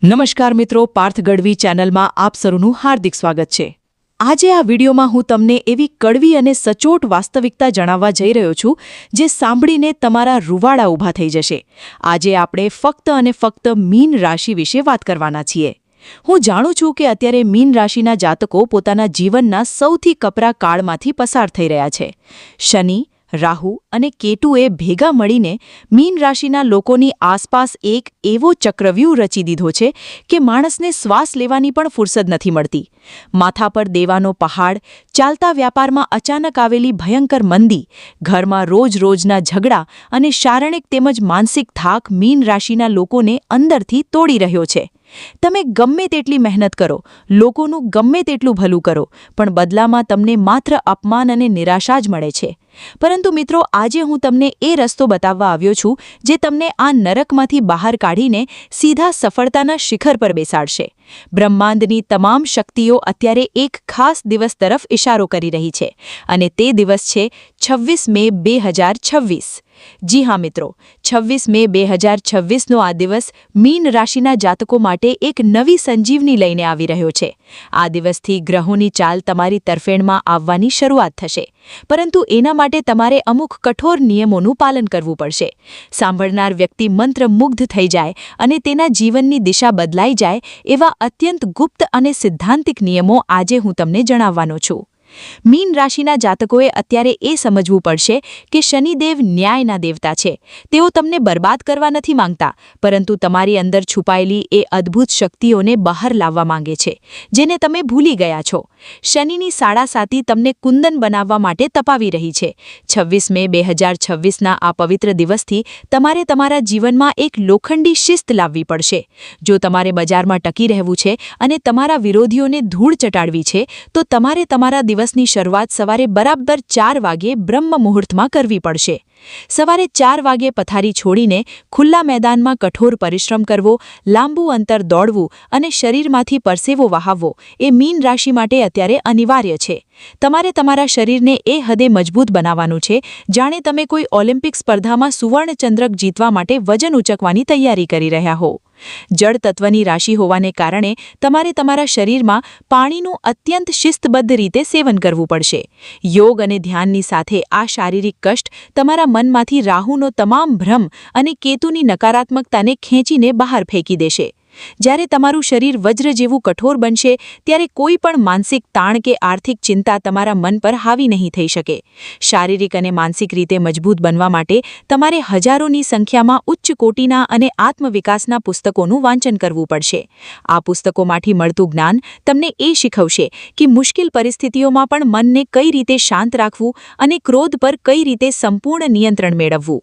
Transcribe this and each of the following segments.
નમસ્કાર મિત્રો, પાર્થ ગઢવી ચેનલમાં આપ સૌનું હાર્દિક સ્વાગત છે। આજે આ વિડીયોમાં હું તમને એવી કડવી અને સચોટ વાસ્તવિકતા જણાવવા જઈ રહ્યો છું જે સાંભળીને તમારા રૂવાડા ઊભા થઈ જશે। આજે આપણે ફક્ત અને ફક્ત મીન રાશિ વિશે વાત કરવાના છીએ। હું જાણું છું કે અત્યારે મીન રાશિના જાતકો પોતાના જીવનના સૌથી કપરા કાળમાંથી પસાર થઈ રહ્યા છે। શનિ, રાહુ અને કેતુએ ભેગા મળીને મીન રાશિના લોકોની આસપાસ એક એવો ચક્રવ્યૂહ રચી દીધો છે કે માણસને શ્વાસ લેવાની પણ ફુરસદ નથી મળતી। માથા પર દેવાનો પહાડ, ચાલતા વ્યાપારમાં અચાનક આવેલી ભયંકર મંદી, ઘરમાં રોજ-રોજના ઝઘડા અને શારીરિક તેમજ માનસિક થાક મીન રાશિના લોકોને અંદરથી તોડી રહ્યો છે। તમે ગમે તેટલી મહેનત કરો, લોકોનું ગમે તેટલું ભલું કરો, પણ બદલામાં તમને માત્ર અપમાન અને નિરાશા જ મળે છે। પરંતુ મિત્રો, આજે હું તમને એ રસ્તો બતાવવા આવ્યો છું જે તમને આ નરકમાંથી બહાર કાઢીને સીધા સફળતાના શિખર પર બેસાડશે। બ્રહ્માંડની તમામ શક્તિઓ અત્યારે એક ખાસ દિવસ તરફ ઇશારો કરી રહી છે અને તે દિવસ છે 26 મે 2026। જી હા મિત્રો, 26 મે 2026નો આ દિવસ મીન રાશિના જાતકો માટે એક નવી સંજીવની લઈને આવી રહ્યો છે। આ દિવસથી ગ્રહોની ચાલ તમારી તરફેણમાં આવવાની શરૂઆત થશે, પરંતુ એના માટે તમારે અમુક કઠોર નિયમોનું પાલન કરવું પડશે। સાંભળનાર વ્યક્તિ મંત્રમુગ્ધ થઈ જાય અને તેના જીવનની દિશા બદલાઈ જાય એવા અત્યંત ગુપ્ત અને સિદ્ધાંતિક નિયમો આજે હું તમને જણાવવાનો છું। મીન રાશિના જાતકોએ અત્યારે એ સમજવું પડશે કે શનિદેવ ન્યાયના દેવતા છે। તેઓ તમને બરબાદ કરવા નથી માંગતા, પરંતુ તમારી અંદર છુપાયેલી એ અદ્ભુત શક્તિઓને બહાર લાવવા માંગે છે, જેને તમે ભૂલી ગયા છો। શનિની સાડાસાતી તમને કુંદન બનાવવા માટે તપાવી રહી છે। 26 મે 2026ના આ પવિત્ર દિવસથી તમારે તમારા જીવનમાં એક લોખંડી શિસ્ત લાવવી પડશે। જો તમારે બજારમાં ટકી રહેવું છે અને તમારા વિરોધીઓને ધૂળ ચટાડવી છે, તો તમારે તમારા દિવસની શરૂઆત સવારે બરાબર 4 વાગ્યે બ્રહ્મ મુહૂર્તમાં કરવી પડશે। સવારે 4 વાગ્યે પથારી છોડીને ખુલ્લા મેદાનમાં કઠોર પરિશ્રમ કરવો, લાંબુ અંતર દોડવું અને શરીરમાંથી પરસેવો વહાવવો એ મીન રાશિ માટે અત્યારે અનિવાર્ય છે। તમારે તમારા શરીરને એ હદે મજબૂત બનાવવાનું છે જાણે તમે કોઈ ઓલિમ્પિક સ્પર્ધામાં સુવર્ણચંદ્રક જીતવા માટે વજન ઉચકવાની તૈયારી કરી રહ્યા હો। જળ તત્વની રાશિ હોવાને કારણે તમારે તમારા શરીરમાં પાણીનું અત્યંત શિસ્તબદ્ધ રીતે સેવન કરવું પડશે। યોગ અને ધ્યાનની સાથે આ શારીરિક કષ્ટ તમારા મનમાંથી રાહુનો તમામ ભ્રમ અને કેતુની નકારાત્મકતાને ખેંચીને બહાર ફેંકી દેશે। જ્યારે તમારું શરીર વજ્ર જેવું કઠોર બનશે, ત્યારે કોઈ પણ માનસિક તાણ કે આર્થિક ચિંતા તમારા મન પર હાવી નહીં થઈ શકે। શારીરિક અને માનસિક રીતે મજબૂત બનવા માટે તમારે હજારોની સંખ્યામાં ઉચ્ચ કોટીના અને આત્મવિકાસના પુસ્તકોનું વાંચન કરવું પડશે। આ પુસ્તકોમાંથી મળતું જ્ઞાન તમને એ શીખવશે કે મુશ્કેલ પરિસ્થિતિઓમાં પણ મનને કઈ રીતે શાંત રાખવું અને ક્રોધ પર કઈ રીતે સંપૂર્ણ નિયંત્રણ મેળવવું।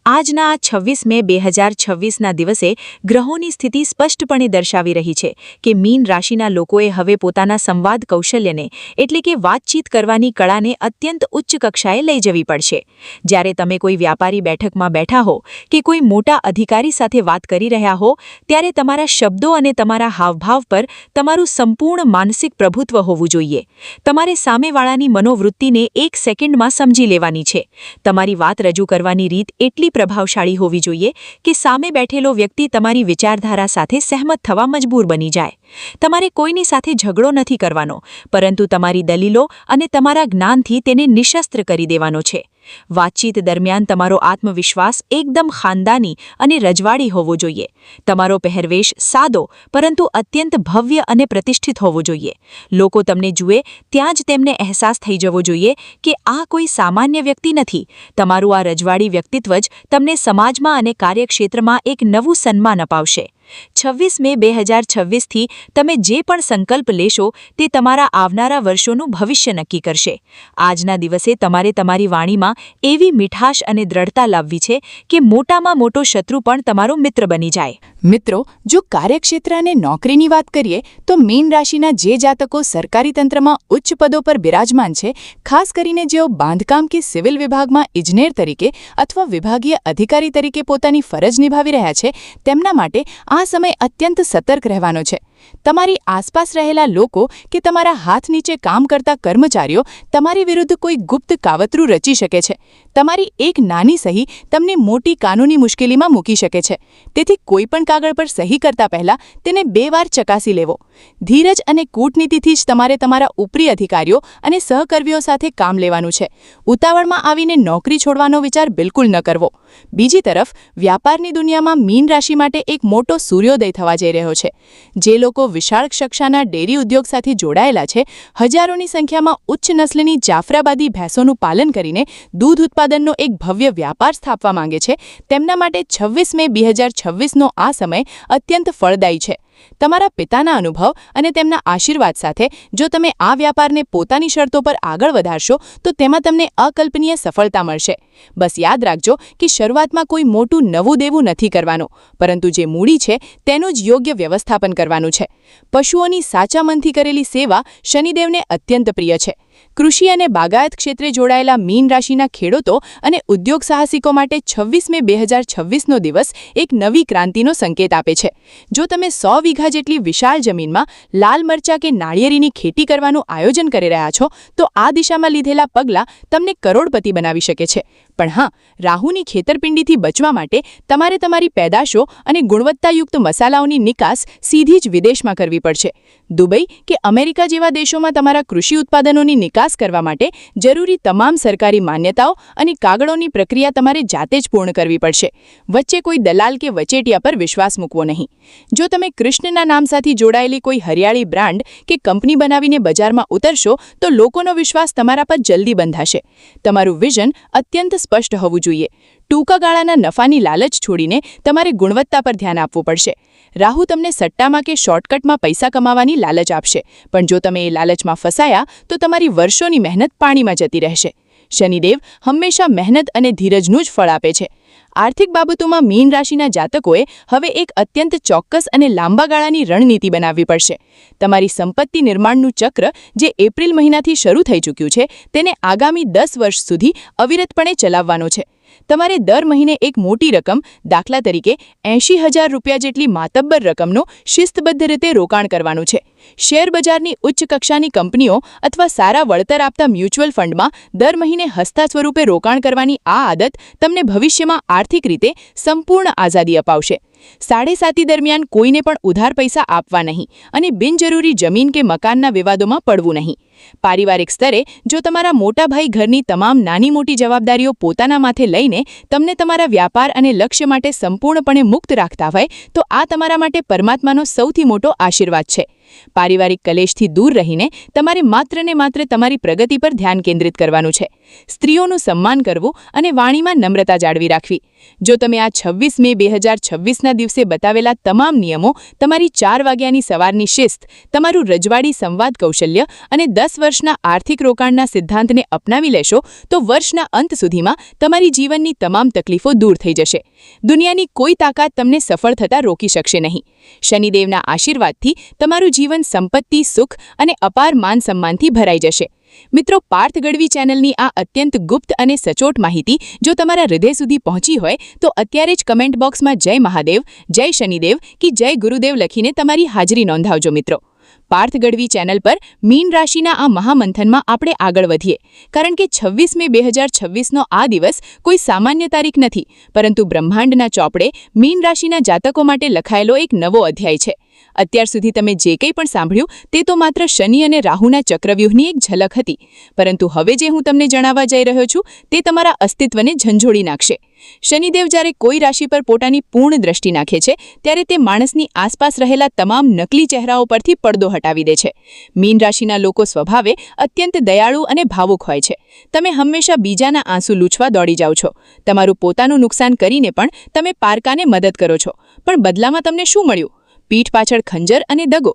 આજના આ 26 મે 2026ના દિવસે ગ્રહોની સ્થિતિ સ્પષ્ટપણે દર્શાવી રહી છે કે મીન રાશિના લોકોએ હવે પોતાના સંવાદ કૌશલ્યને એટલે કે વાતચીત કરવાની કળાને અત્યંત ઉચ્ચ કક્ષાએ લઈ જવી પડશે। જ્યારે તમે કોઈ વ્યાપારી બેઠકમાં બેઠા હો કે કોઈ મોટા અધિકારી સાથે વાત કરી રહ્યા હો, ત્યારે તમારા શબ્દો અને તમારા હાવભાવ પર તમારું સંપૂર્ણ માનસિક પ્રભુત્વ હોવું જોઈએ। તમારે સામેવાળાની મનોવૃત્તિને 1 સેકન્ડમાં સમજી લેવાની છે। તમારી વાત રજૂ કરવાની રીત એટલી પ્રભાવશાળી હોવી જોઈએ કે સામે બેઠેલો વ્યક્તિ તમારી વિચારધારા સાથે સહેમત થવા મજબૂર બની જાય। તમારે કોઈની સાથે ઝઘડો નથી કરવાનો, પરંતુ તમારી દલીલો અને તમારા જ્ઞાનથી તેને નિશસ્ત્ર કરી દેવાનો છે। વાતચીત દરમિયાન તમારો આત્મવિશ્વાસ એકદમ ખાનદાની અને રજવાડી હોવો જોઈએ। તમારો પહેરવેશ સાદો પરંતુ અત્યંત ભવ્ય અને પ્રતિષ્ઠિત હોવો જોઈએ। લોકો તમને જુએ ત્યાં જ તેમને અહેસાસ થઈ જવો જોઈએ કે આ કોઈ સામાન્ય વ્યક્તિ નથી। તમારું આ રજવાડી વ્યક્તિત્વ જ તમને સમાજમાં અને કાર્યક્ષેત્રમાં એક નવું સન્માન અપાવશે। 26 મે 2026થી તમે જે પણ સંકલ્પ લેશો તે તમારા આવનારા વર્ષોનું ભવિષ્ય નક્કી કરશે। આજના દિવસે તમારે તમારી વાણીમાં એવી મીઠાશ અને દ્રઢતા લાવવી છે કે મોટામાં મોટો શત્રુ પણ તમારો મિત્ર બની જાય। મિત્રો, જો કાર્યક્ષેત્ર અને નોકરીની વાત કરીએ તો મીન રાશિના જે જાતકો સરકારી તંત્રમાં ઉચ્ચ પદો પર બિરાજમાન છે, ખાસ કરીને જેઓ બાંધકામ કે સિવિલ વિભાગમાં ઇજનેર તરીકે અથવા વિભાગીય અધિકારી તરીકે પોતાની ફરજ નિભાવી રહ્યા છે, તેમના માટે આ આ સમય અત્યંત સતર્ક રહેવાનો છે. તમારી આસપાસ રહેલા લોકો કે તમારા હાથ નીચે કામ કરતા કર્મચારીઓ તમારી વિરુદ્ધ કોઈ ગુપ્ત કાવતરું રચી શકે છે. તમારી એક નાની સહી તમને મોટી કાનૂની મુશ્કેલીમાં મૂકી શકે છે. તેથી કોઈપણ કાગળ પર સહી કરતા પહેલા તેને 2 વાર ચકાસી લેવો. ધીરજ અને કૂટનીતિથી જ તમારે તમારા ઉપરી અધિકારીઓ અને સહકર્મીઓ સાથે કામ લેવાનું છે. ઉતાવળમાં આવીને નોકરી છોડવાનો વિચાર બિલકુલ ન કરવો. બીજી તરફ વ્યાપારની દુનિયામાં મીન રાશિ માટે એક મોટો સૂર્યોદય થવા જઈ રહ્યો છે. જે લોકો વિશાળ કક્ષાના ડેરી ઉદ્યોગ સાથે જોડાયેલા છે, હજારોની સંખ્યામાં ઉચ્ચ નસ્લની જાફરાબાદી ભેંસોનું પાલન કરીને દૂધ ઉત્પાદનનો એક ભવ્ય વ્યાપાર સ્થાપવા માંગે છે, તેમના માટે 26 મે 2026નો આ સમય અત્યંત ફળદાયી છે. તમારા પિતાના અનુભવ અને તેમના આશીર્વાદ સાથે જો તમે આ વ્યાપારને પોતાની શરતો પર આગળ વધારશો તો તેમાં તમને અકલ્પનીય સફળતા મળશે. બસ યાદ રાખજો કે શરૂઆતમાં કોઈ મોટું નવું દેવું નથી કરવાનું, પરંતુ જે મૂડી છે તેનું જ યોગ્ય વ્યવસ્થાપન કરવાનું છે. પશુઓની સાચા મનથી કરેલી સેવા શનિદેવને અત્યંત પ્રિય છે. કૃષિ અને બાગાયત ક્ષેત્રે જોડાયેલા મીન રાશિના ખેડૂતો અને ઉદ્યોગ સાહસિકો માટે 26 મે 2026નો દિવસ એક નવી ક્રાંતિનો સંકેત આપે છે. જો તમે 100 વીઘા જેટલી વિશાળ જમીનમાં લાલ મરચાં કે નાળિયેરીની ખેતી કરવાનું આયોજન કરી રહ્યા છો, તો આ દિશામાં લીધેલા પગલાં તમને કરોડપતિ બનાવી શકે છે. પણ હા, રાહુની ખેતરપિંડીથી બચવા માટે તમારે તમારી પેદાશો અને ગુણવત્તાયુક્ત મસાલાઓની નિકાસ સીધી જ વિદેશમાં કરવી પડશે. દુબઈ કે અમેરિકા જેવા દેશોમાં તમારા કૃષિ ઉત્પાદનોની નિકાસ કરવા માટે જરૂરી તમામ સરકારી માન્યતાઓ અને કાગળોની પ્રક્રિયા તમારે જાતે જ પૂર્ણ કરવી પડશે. વચ્ચે કોઈ દલાલ કે વચેટિયા પર વિશ્વાસ મૂકવો નહીં. જો તમે કૃષ્ણના નામ સાથે જોડાયેલી કોઈ હરિયાળી બ્રાન્ડ કે કંપની બનાવીને બજારમાં ઉતરશો તો લોકોનો વિશ્વાસ તમારા પર જલ્દી બંધાશે. તમારું વિઝન અત્યંત સ્પષ્ટ હોવું જોઈએ. ટૂંકા ગાળાના નફાની લાલચ છોડીને તમારે ગુણવત્તા પર ધ્યાન આપવું પડશે. રાહુ તમને સટ્ટામાં કે શોર્ટકટમાં પૈસા કમાવાની લાલચ આપશે, પણ જો તમે એ લાલચમાં ફસાયા તો તમારી વર્ષોની મહેનત પાણીમાં જતી રહેશે. શનિદેવ હંમેશા મહેનત અને ધીરજનું જ ફળ આપે છે. આર્થિક બાબતોમાં મીન રાશિના જાતકોએ હવે એક અત્યંત ચોક્કસ અને લાંબા ગાળાની રણનીતિ બનાવવી પડશે. તમારી સંપત્તિ નિર્માણનું ચક્ર જે એપ્રિલ મહિનાથી શરૂ થઈ ચૂક્યું છે, તેને આગામી 10 વર્ષ સુધી અવિરતપણે ચલાવવાનો છે. તમારે દર મહિને એક મોટી રકમ, દાખલા તરીકે 80,000 રૂપિયા જેટલી માતબ્બર રકમનો શિસ્તબદ્ધ રીતે રોકાણ કરવાનું છે. શેરબજારની ઉચ્ચ કક્ષાની કંપનીઓ અથવા સારા વળતર આપતા મ્યુચ્યુઅલ ફંડમાં દર મહિને હસ્તા સ્વરૂપે રોકાણ કરવાની આ આદત તમને ભવિષ્યમાં આર્થિક રીતે સંપૂર્ણ આઝાદી અપાવશે. 7:30 દરમિયાન કોઈને પણ ઉધાર પૈસા આપવા નહીં અને બિનજરૂરી જમીન કે મકાનના વિવાદોમાં પડવું નહીં. પારિવારિક સ્તરે જો તમારા મોટા ભાઈ ઘરની તમામ નાની મોટી જવાબદારીઓ પોતાના માથે લઈને તમને તમારા વ્યાપાર અને લક્ષ્ય માટે સંપૂર્ણપણે મુક્ત રાખતા હોય તો આ તમારા માટે પરમાત્માનો સૌથી મોટો આશીર્વાદ છે. પારિવારિક કલેશથી દૂર રહીને તમારે માત્ર ને માત્ર તમારી પ્રગતિ પર ધ્યાન કેન્દ્રિત કરવાનું છે. સ્ત્રીઓનું સન્માન કરવું અને વાણીમાં નમ્રતા જાળવી રાખવી. જો તમે આ 26 મે 2026ના દિવસે બતાવેલા તમામ નિયમો, તમારી 4 વાગ્યાની સવારની શિસ્ત, તમારું રજવાડી સંવાદ કૌશલ્ય અને 10 વર્ષના આર્થિક રોકાણના સિદ્ધાંતને અપનાવી લેશો તો વર્ષના અંત સુધીમાં તમારી જીવનની તમામ તકલીફો દૂર થઈ જશે. દુનિયાની કોઈ તાકાત તમને સફળ થતા રોકી શકશે નહીં. શનિદેવના આશીર્વાદથી તમારું જીવન સંપત્તિ, સુખ અને અપાર માન સન્માનથી ભરાઈ જશે. મિત્રો, પાર્થ ગઢવી ચેનલની આ અત્યંત ગુપ્ત અને સચોટ માહિતી જો તમારા હૃદય સુધી પહોંચી હોય તો અત્યારે જ કમેન્ટ બોક્સમાં જય મહાદેવ, જય શનિદેવ કે જય ગુરુદેવ લખીને તમારી હાજરી નોંધાવજો. મિત્રો, પાર્થ ગઢવી ચેનલ પર મીન રાશિના આ મહામંથનમાં આપણે આગળ વધીએ, કારણ કે 26 મે 2026નો આ દિવસ કોઈ સામાન્ય તારીખ નથી, પરંતુ બ્રહ્માંડના ચોપડે મીન રાશિના જાતકો માટે લખાયેલો એક નવો અધ્યાય છે. અત્યાર સુધી તમે જે કંઈ પણ સાંભળ્યું તે તો માત્ર શનિ અને રાહુના ચક્રવ્યૂહની એક ઝલક હતી, પરંતુ હવે જે હું તમને જણાવવા જઈ રહ્યો છું તે તમારા અસ્તિત્વને ઝંઝોળી નાખશે. શનિદેવ જ્યારે કોઈ રાશિ પર પોતાની પૂર્ણ દ્રષ્ટિ નાખે છે ત્યારે તે માણસની આસપાસ રહેલા તમામ નકલી ચહેરાઓ પરથી પડદો હટાવી દે છે. મીન રાશિના લોકો સ્વભાવે અત્યંત દયાળુ અને ભાવુક હોય છે. તમે હંમેશા બીજાના આંસુ લૂછવા દોડી જાઓ છો. તમારું પોતાનું નુકસાન કરીને પણ તમે પારકાને મદદ કરો છો, પણ બદલામાં તમને શું મળ્યું? પીઠ પાછળ ખંજર અને દગો.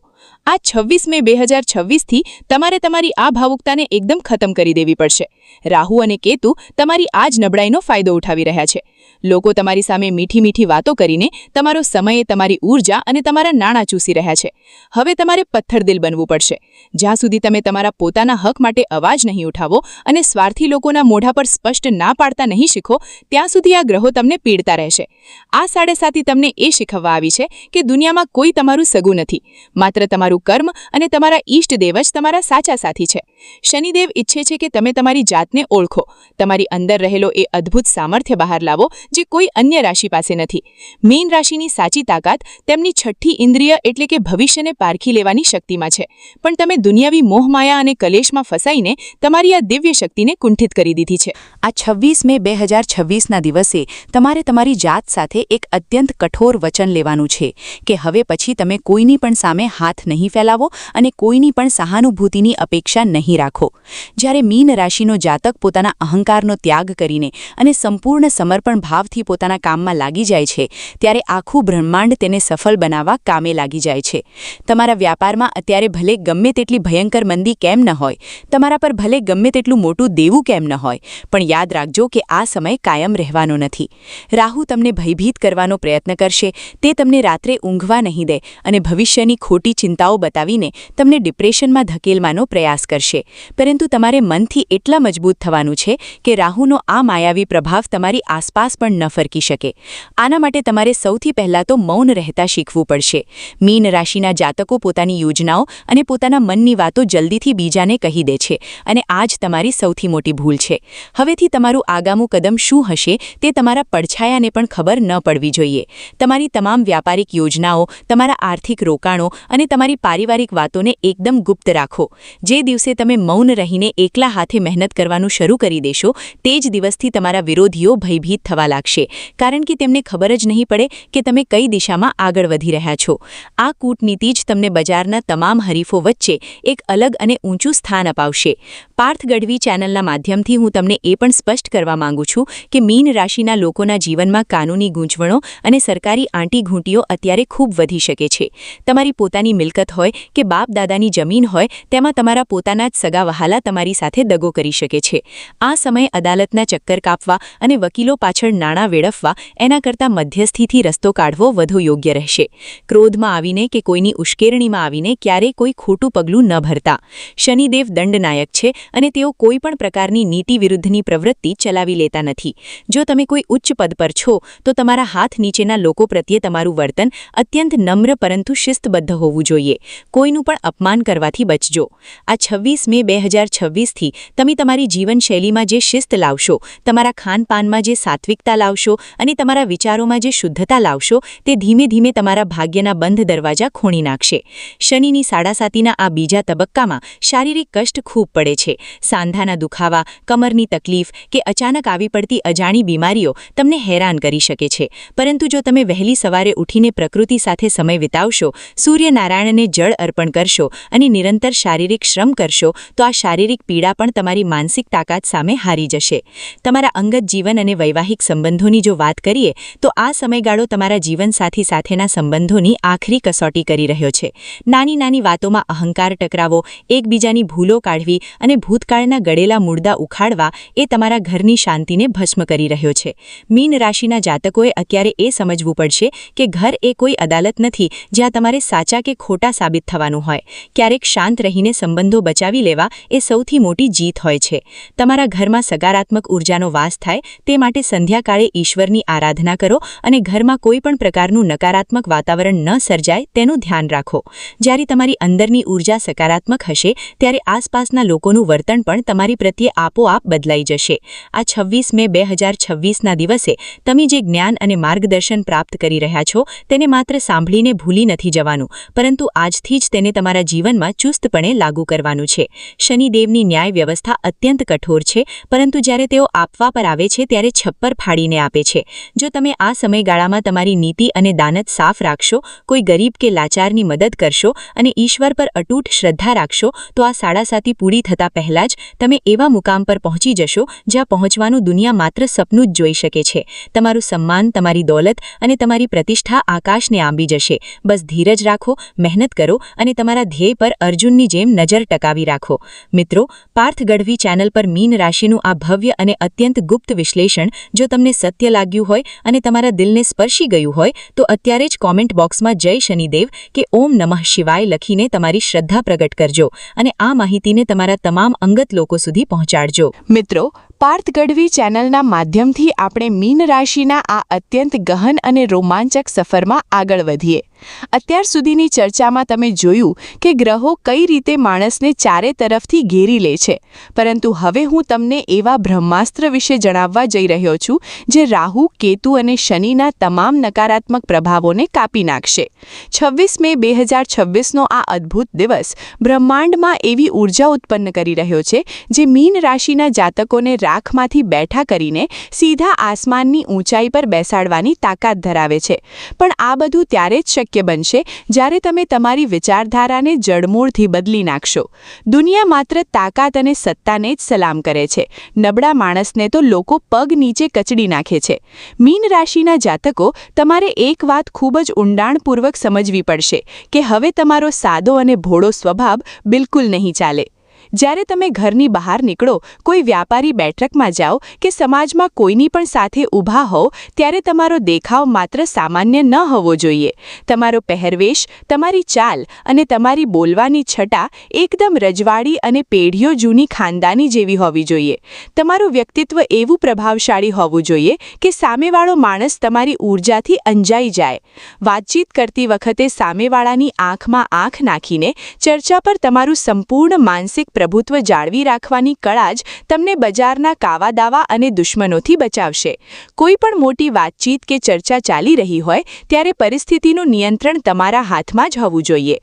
આ 26 મે 2026થી તમારે તમારી આ ભાવુકતાને એકદમ ખતમ કરી દેવી પડશે. રાહુ અને કેતુ તમારી આ જ નબળાઈનો ફાયદો ઉઠાવી રહ્યા છે. લોકો તમારી સામે મીઠી મીઠી વાતો કરીને તમારો સમય, તમારી ઊર્જા અને તમારા નાણાં ચૂસી રહ્યા છે. હવે તમારે પથ્થરદિલ બનવું પડશે. જ્યાં સુધી તમે તમારા પોતાના હક માટે અવાજ નહીં ઉઠાવો અને સ્વાર્થી લોકોના મોઢા પર સ્પષ્ટ ના પાડતા નહીં શીખો, ત્યાં સુધી આ ગ્રહો તમને પીડતા રહેશે. આ 7.5 તમને એ શીખવવા આવી છે કે દુનિયામાં કોઈ તમારું સગું નથી. માત્ર તમારું કર્મ અને તમારા ઈષ્ટદેવ જ તમારા સાચા સાથી છે. શનિદેવ ઈચ્છે છે કે તમે તમારી જાતને ઓળખો, તમારી અંદર રહેલો એ અદ્ભુત સામર્થ્ય બહાર લાવો જે કોઈ અન્ય રાશિ પાસે નથી. મીન રાશિની સાચી તાકાત તેમની છઠ્ઠી ઇન્દ્રિય એટલે કે ભવિષ્યને પારખી લેવાની શક્તિમાં છે. પણ તમે દુનિયાવી મોહમાયા અને કલેશમાં ફસાઈને તમારી આ દિવ્ય શક્તિને કુંઠિત કરી દીધી છે. આ 26 મે 2026ના દિવસે તમારે તમારી જાત સાથે એક અત્યંત કઠોર વચન લેવાનું છે કે હવે પછી તમે કોઈની પણ સામે હાથ નહીં ફેલાવો અને કોઈની પણ સહાનુભૂતિની અપેક્ષા નહીં રાખો. જ્યારે મીન રાશિનો જાતક પોતાના અહંકારનો ત્યાગ કરીને અને સંપૂર્ણ સમર્પણ ભાવથી પોતાના કામમાં લાગી જાય છે, ત્યારે આખું બ્રહ્માંડ તેને સફળ બનાવવા કામે લાગી જાય છે. તમારા વ્યાપારમાં અત્યારે ભલે ગમે તેટલી ભયંકર મંદી કેમ ન હોય, તમારા પર ભલે ગમે તેટલું મોટું દેવું કેમ ન હોય, પણ યાદ રાખજો કે આ સમય કાયમ રહેવાનો નથી. રાહુ તમને ભયભીત કરવાનો પ્રયત્ન કરશે, તે તમને રાત્રે ઊંઘવા નહીં દે અને ભવિષ્યની ખોટી ચિંતાઓ બતાવીને તમને ડિપ્રેશનમાં ધકેલવાનો પ્રયાસ કરશે. પરંતુ તમારે મનથી એટલા મજબૂત થવાનું છે કે રાહુનો આ માયાવી પ્રભાવ તમારી આસપાસ પણ ન ફરકી શકે. આના માટે તમારે સૌથી પહેલાં તો મૌન રહેતા શીખવું પડશે. મીન રાશિના જાતકો પોતાની યોજનાઓ અને પોતાના મનની વાતો જલ્દીથી બીજાને કહી દે છે અને આ જ તમારી સૌથી મોટી ભૂલ છે. હવેથી તમારું આગામું કદમ શું હશે તે તમારા પડછાયાને પણ ખબર ન પડવી જોઈએ. તમારી તમામ વ્યાપારિક યોજનાઓ, તમારા આર્થિક રોકાણો અને તમારી પારિવારિક વાતોને એકદમ ગુપ્ત રાખો. જે દિવસે તમે મૌન રહીને એકલા હાથે મહેનત કરવાનું શરૂ કરી દેશો, તે જ દિવસથી તમારા વિરોધીઓ ભયભીત થવા લાગશે, કારણ કે તેમને ખબર જ નહીં પડે કે તમે કઈ દિશામાં આગળ વધી રહ્યા છો. આ કૂટનીતિ જ તમને બજારના તમામ હરીફો વચ્ચે એક અલગ અને ઊંચું સ્થાન અપાવશે. પાર્થ ગઢવી ચેનલના માધ્યમથી હું તમને એ પણ સ્પષ્ટ કરવા માંગુ છું કે મીન રાશિના લોકોના જીવનમાં કાનૂની ગૂંચવણો અને સરકારી આંટીઘૂંટીઓ અત્યારે ખૂબ વધી શકે છે. તમારી પોતાની મિલકત હોય કે બાપ દાદાની જમીન હોય, તેમાં તમારા પોતાના જ સગા વહાલા તમારી સાથે દગો કરી શકે છે. આ સમયે અદાલતના ચક્કર કાપવા અને વકીલો પાછળ નાણાં વેડફવા એના કરતાં મધ્યસ્થીથી રસ્તો કાઢવો વધુ યોગ્ય રહેશે. ક્રોધમાં આવીને કે કોઈની ઉશ્કેરણીમાં આવીને ક્યારેય કોઈ ખોટું પગલું ન ભરતા. શનિદેવ દંડનાયક છે અને તેઓ કોઈ પણ પ્રકારની નીતિ વિરુદ્ધની પ્રવૃત્તિ ચલાવી લેતા નથી. જો તમે કોઈ ઉચ્ચ પદ પર છો તો તમારા હાથ નીચેના લોકો પ્રત્યે તમારું વર્તન અત્યંત નમ્ર પરંતુ શિસ્તબદ્ધ હોવું જોઈએ. કોઈનું પણ અપમાન કરવાથી બચજો. આ 26 મે 2026થી તમે તમારી જીવનશૈલીમાં જે શિસ્ત લાવશો, તમારા ખાનપાનમાં જે સાત્વિકતા લાવશો અને તમારા વિચારોમાં જે શુદ્ધતા લાવશો, તે ધીમે ધીમે તમારા ભાગ્યના બંધ દરવાજા ખોલી નાખશે. શનિની સાડાસાતીના આ બીજા તબક્કામાં શારીરિક કષ્ટ ખૂબ પડે છે. સાંધાના દુખાવા, કમરની તકલીફ કે અચાનક આવી પડતી અજાણી બીમારીઓ તમને હેરાન કરી શકે છે. પરંતુ જો તમે વહેલી સવારે ઉઠીને પ્રકૃતિ સાથે સમય વિતાવશો, સૂર્યનારાયણને જળ અર્પણ કરશો અને નિરંતર શારીરિક શ્રમ કરશો, તો આ શારીરિક પીડા પણ તમારી માનસિક તાકાત સામે હારી જશે. તમારા અંગત જીવન અને વૈવાહિક સંબંધોની જો વાત કરીએ તો આ સમયગાળો તમારા જીવનસાથી સાથેના સંબંધોની આખરી કસોટી કરી રહ્યો છે. નાની નાની વાતોમાં અહંકાર ટકરાવો, એકબીજાની ભૂલો કાઢવી અને ભૂતકાળના ગળેલા મૂળદા ઉખાડવા એ તમારા ઘરની શાંતિને ભસ્મ કરી રહ્યો છે. મીન રાશિના જાતકોએ અત્યારે એ સમજવું પડશે કે ઘર એ કોઈ અદાલત નથી જ્યાં તમારે સાચા કે ખોટા સાબિત થવાનું હોય. ક્યારેક શાંત રહીને સંબંધો બચાવી લેવા એ સૌથી મોટી જીત હોય છે. તમારા ઘરમાં સકારાત્મક ઉર્જાનો વાસ થાય તે માટે સંધ્યાકાળે ઈશ્વરની આરાધના કરો અને ઘરમાં કોઈ પણ પ્રકારનું નકારાત્મક વાતાવરણ ન સર્જાય તેનું ધ્યાન રાખો. જ્યારે તમારી અંદરની ઉર્જા સકારાત્મક હશે, ત્યારે આસપાસના લોકોનું વર્તન પણ તમારી પ્રત્યે આપોઆપ બદલાઈ જશે. આ 26 મે 2026ના દિવસે તમે જે જ્ઞાન અને માર્ગદર્શન પ્રાપ્ત કરી રહ્યા છો, તેને માત્ર સાંભળીને ભૂલી નથી જવાનું, પરંતુ આજથી જ તેને તમારા જીવનમાં ચુસ્તપણે લાગુ કરવાનું છે. શનિદેવની ન્યાય વ્યવસ્થા અત્યંત કઠોર છે, પરંતુ જ્યારે તેઓ આપવા પર આવે છે ત્યારે છપ્પર ફાડીને આપે છે. જો તમે આ સમયગાળામાં તમારી નીતિ અને દાનત સાફ રાખશો, કોઈ ગરીબ કે લાચારની મદદ કરશો અને ઈશ્વર પર અતૂટ શ્રદ્ધા રાખશો, તો આ સાડાસાતી પૂરી થતાં પહેલાં જ તમે એવા મુકામ પર પહોંચી જશો જ્યાં પહોંચવાનું દુનિયા માત્ર સપનું જ જોઈ શકે છે. તમારું સન્માન, તમારી દોલત અને તમારી પ્રતિષ્ઠા આકાશને આંબી જશે. બસ ધીરજ રાખો, મહેનત કરો અને તમારા ધ્યેય પર અર્જુનની જેમ નજર ટકાવી રાખો. મિત્રો, પાર્થ ગઢવી ચેનલ પર મીન રાશિનું આ ભવ્ય અને અત્યંત ગુપ્ત વિશ્લેષણ જો તમને તમને સત્ય લાગ્યું હોય અને તમારા દિલને સ્પર્શી ગયું હોય તો અત્યારે જ કોમેન્ટ બોક્સમાં જય શનિદેવ કે ઓમ નમઃ શિવાય લખીને તમારી શ્રદ્ધા પ્રગટ કરજો અને આ માહિતીને તમારા તમામ અંગત લોકો સુધી પહોંચાડજો. મિત્રો, પાર્થ ગઢવી ચેનલના માધ્યમથી આપણે મીન રાશિના આ અત્યંત ગહન અને રોમાંચક સફરમાં આગળ વધીએ. અત્યાર સુધીની ચર્ચામાં તમે જોયું કે ગ્રહો કઈ રીતે માણસને ચારે તરફથી ઘેરી લે છે, પરંતુ હવે હું તમને એવા બ્રહ્માસ્ત્ર વિશે જણાવવા જઈ રહ્યો છું જે રાહુ, કેતુ અને શનિના તમામ નકારાત્મક પ્રભાવોને કાપી નાખશે. 26 મે 2026નો આ અદ્ભુત દિવસ બ્રહ્માંડમાં એવી ઉર્જા ઉત્પન્ન કરી રહ્યો છે જે મીન રાશિના જાતકોને રાખમાંથી બેઠા કરીને સીધા આસમાનની ઊંચાઈ પર બેસાડવાની તાકાત ધરાવે છે. પણ આ બધું ત્યારે જ શક્ય બનશે જ્યારે તમે તમારી વિચારધારાને જડમૂળથી બદલી નાખશો. દુનિયા માત્ર તાકાત અને સત્તાને જ સલામ કરે છે. નબળા માણસને તો લોકો પગ નીચે કચડી નાખે છે. મીન રાશિના જાતકો, તમારે એક વાત ખૂબ જ ઊંડાણપૂર્વક સમજવી પડશે કે હવે તમારો સાદો અને ભોળો સ્વભાવ બિલકુલ નહીં ચાલે. જ્યારે તમે ઘરની બહાર નીકળો, કોઈ વ્યાપારી બેઠકમાં જાઓ કે સમાજમાં કોઈની પણ સાથે ઊભા હો, ત્યારે તમારો દેખાવ માત્ર સામાન્ય ન હોવો જોઈએ. તમારો પહેરવેશ, તમારી ચાલ અને તમારી બોલવાની છટા એકદમ રજવાડી અને પેઢીઓ જૂની ખાનદાની જેવી હોવી જોઈએ. તમારું વ્યક્તિત્વ એવું પ્રભાવશાળી હોવું જોઈએ કે સામેવાળો માણસ તમારી ઊર્જાથી અંજાઈ જાય. વાતચીત કરતી વખતે સામેવાળાની આંખમાં આંખ નાખીને ચર્ચા પર તમારું સંપૂર્ણ માનસિક પ્રભુત્વ જાળવી રાખવાની કળા જ તમને બજારના કાવાદાવા અને દુશ્મનોથી બચાવશે. કોઈ પણ મોટી વાતચીત કે ચર્ચા ચાલી રહી હોય ત્યારે પરિસ્થિતિનું નિયંત્રણ તમારા હાથમાં જ હોવું જોઈએ.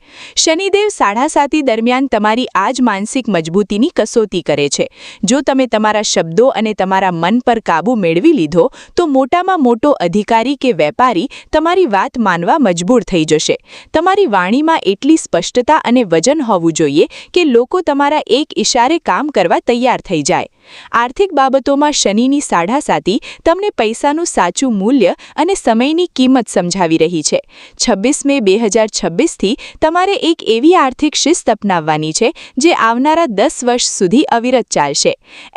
શનિદેવ 7.5 દરમિયાન તમારી આ જ માનસિક મજબૂતીની કસોટી કરે છે. જો તમે તમારા શબ્દો અને તમારા મન પર કાબૂ મેળવી લીધો તો મોટામાં મોટો અધિકારી કે વેપારી તમારી વાત માનવા મજબૂર થઈ જશે. તમારી વાણીમાં એટલી સ્પષ્ટતા અને વજન હોવું જોઈએ કે લોકો તમારા એક ઇશારે કામ કરવા તૈયાર થઈ જાય. આર્થિક બાબતોમાં શનિની 7.5 તમને પૈસાનું સાચું મૂલ્ય અને સમયની કિંમત સમજાવી રહી છે. 26 મે 2026થી તમારે એક એવી આર્થિક શિસ્ત અપનાવવાની છે જે આવનારા 10 વર્ષ સુધી અવિરત ચાલશે.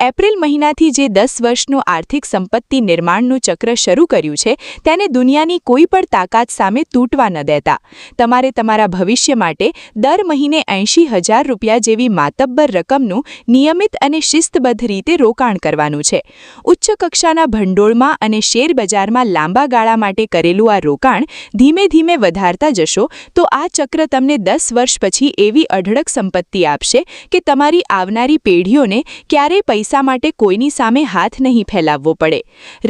એપ્રિલ મહિનાથી જે 10 વર્ષનું આર્થિક સંપત્તિ નિર્માણનું ચક્ર શરૂ કર્યું છે તેને દુનિયાની કોઈ પણ તાકાત સામે તૂટવા ન દેતા. તમારે તમારા ભવિષ્ય માટે દર મહિને 80,000 રૂપિયા જેવી માતબ્બર રકમનું નિયમિત અને શિસ્તબદ્ધ રીતે રોકાણ કરવાનું છે. ઉચ્ચ કક્ષાના ભંડોળમાં અને શેર બજારમાં લાંબા ગાળા માટે કરેલું આ રોકાણ ધીમે ધીમે વધારતા જશો તો આ ચક્ર તમને 10 વર્ષ પછી એવી અઢળક સંપત્તિ આપશે કે તમારી આવનારી પેઢીઓને ક્યારેય પૈસા માટે કોઈની સામે હાથ નહીં ફેલાવવો પડે.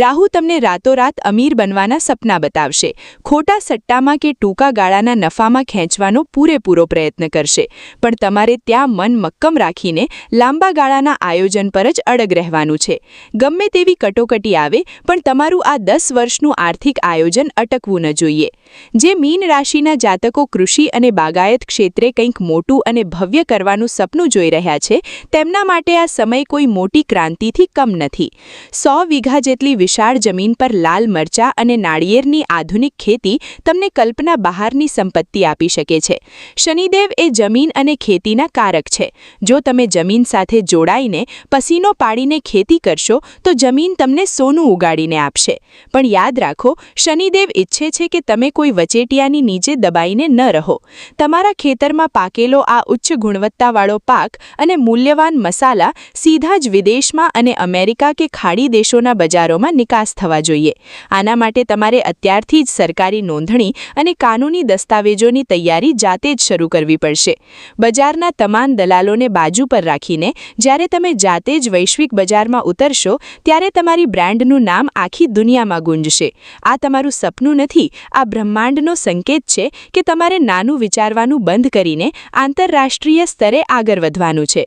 રાહુ તમને રાતોરાત અમીર બનવાના સપના બતાવશે. ખોટા સટ્ટામાં કે ટૂંકા ગાળાના નફામાં ખેંચવાનો પૂરેપૂરો પ્રયત્ન કરશે. પણ તમારે ત્યાં મન મક્કમ રાખીને લાંબા ગાળાના આયોજન પર જ અડગ રહેવાનું છે. ગમે તેવી કટોકટી આવે પણ તમારું આ 10 વર્ષનું આર્થિક આયોજન અટકવું ન જોઈએ. જે મીન રાશિના જાતકો કૃષિ અને બાગાયત ક્ષેત્રે કંઈક મોટું અને ભવ્ય કરવાનું સપનું જોઈ રહ્યા છે તેમના માટે આ સમય કોઈ મોટી ક્રાંતિથી કમ નથી. 100 વીઘા જેટલી વિશાળ જમીન પર લાલ મરચાં અને નાળિયેરની આધુનિક ખેતી તમને કલ્પના બહારની સંપત્તિ આપી શકે છે. શનિદેવ એ જમીન અને ખેતીના કારક છે. જો તમે જમીન સાથે જોડાઈને પસીનો પાડીને ખેતી કરશો તો જમીન તમને સોનું ઉગાડીને આપશે. પણ યાદ રાખો, શનિદેવ ઈચ્છે છે કે તમે કોઈ વચેટિયાની નીચે દબાઈને ન રહો. તમારા ખેતરમાં પાકેલો આ ઉચ્ચ ગુણવત્તાવાળો પાક અને મૂલ્યવાન મસાલા સીધા જ વિદેશમાં અને અમેરિકા કે ખાડી દેશોના બજારોમાં નિકાસ થવા જોઈએ. આના માટે તમારે અત્યારથી જ સરકારી નોંધણી અને કાનૂની દસ્તાવેજોની તૈયારી જાતે જ શરૂ કરવી પડશે. બજારના તમામ દલાલોને બાજુ પર રાખીને જ્યારે તમે જાતે જ વૈશ્વિક બજારમાં ઉતરશો ત્યારે તમારી બ્રાન્ડનું નામ આખી દુનિયામાં ગુંજશે. આ તમારું સપનું નથી, આ બ્રહ્માંડનો સંકેત છે કે તમારે નાનું વિચારવાનું બંધ કરીને આંતરરાષ્ટ્રીય સ્તરે આગળ વધવાનું છે.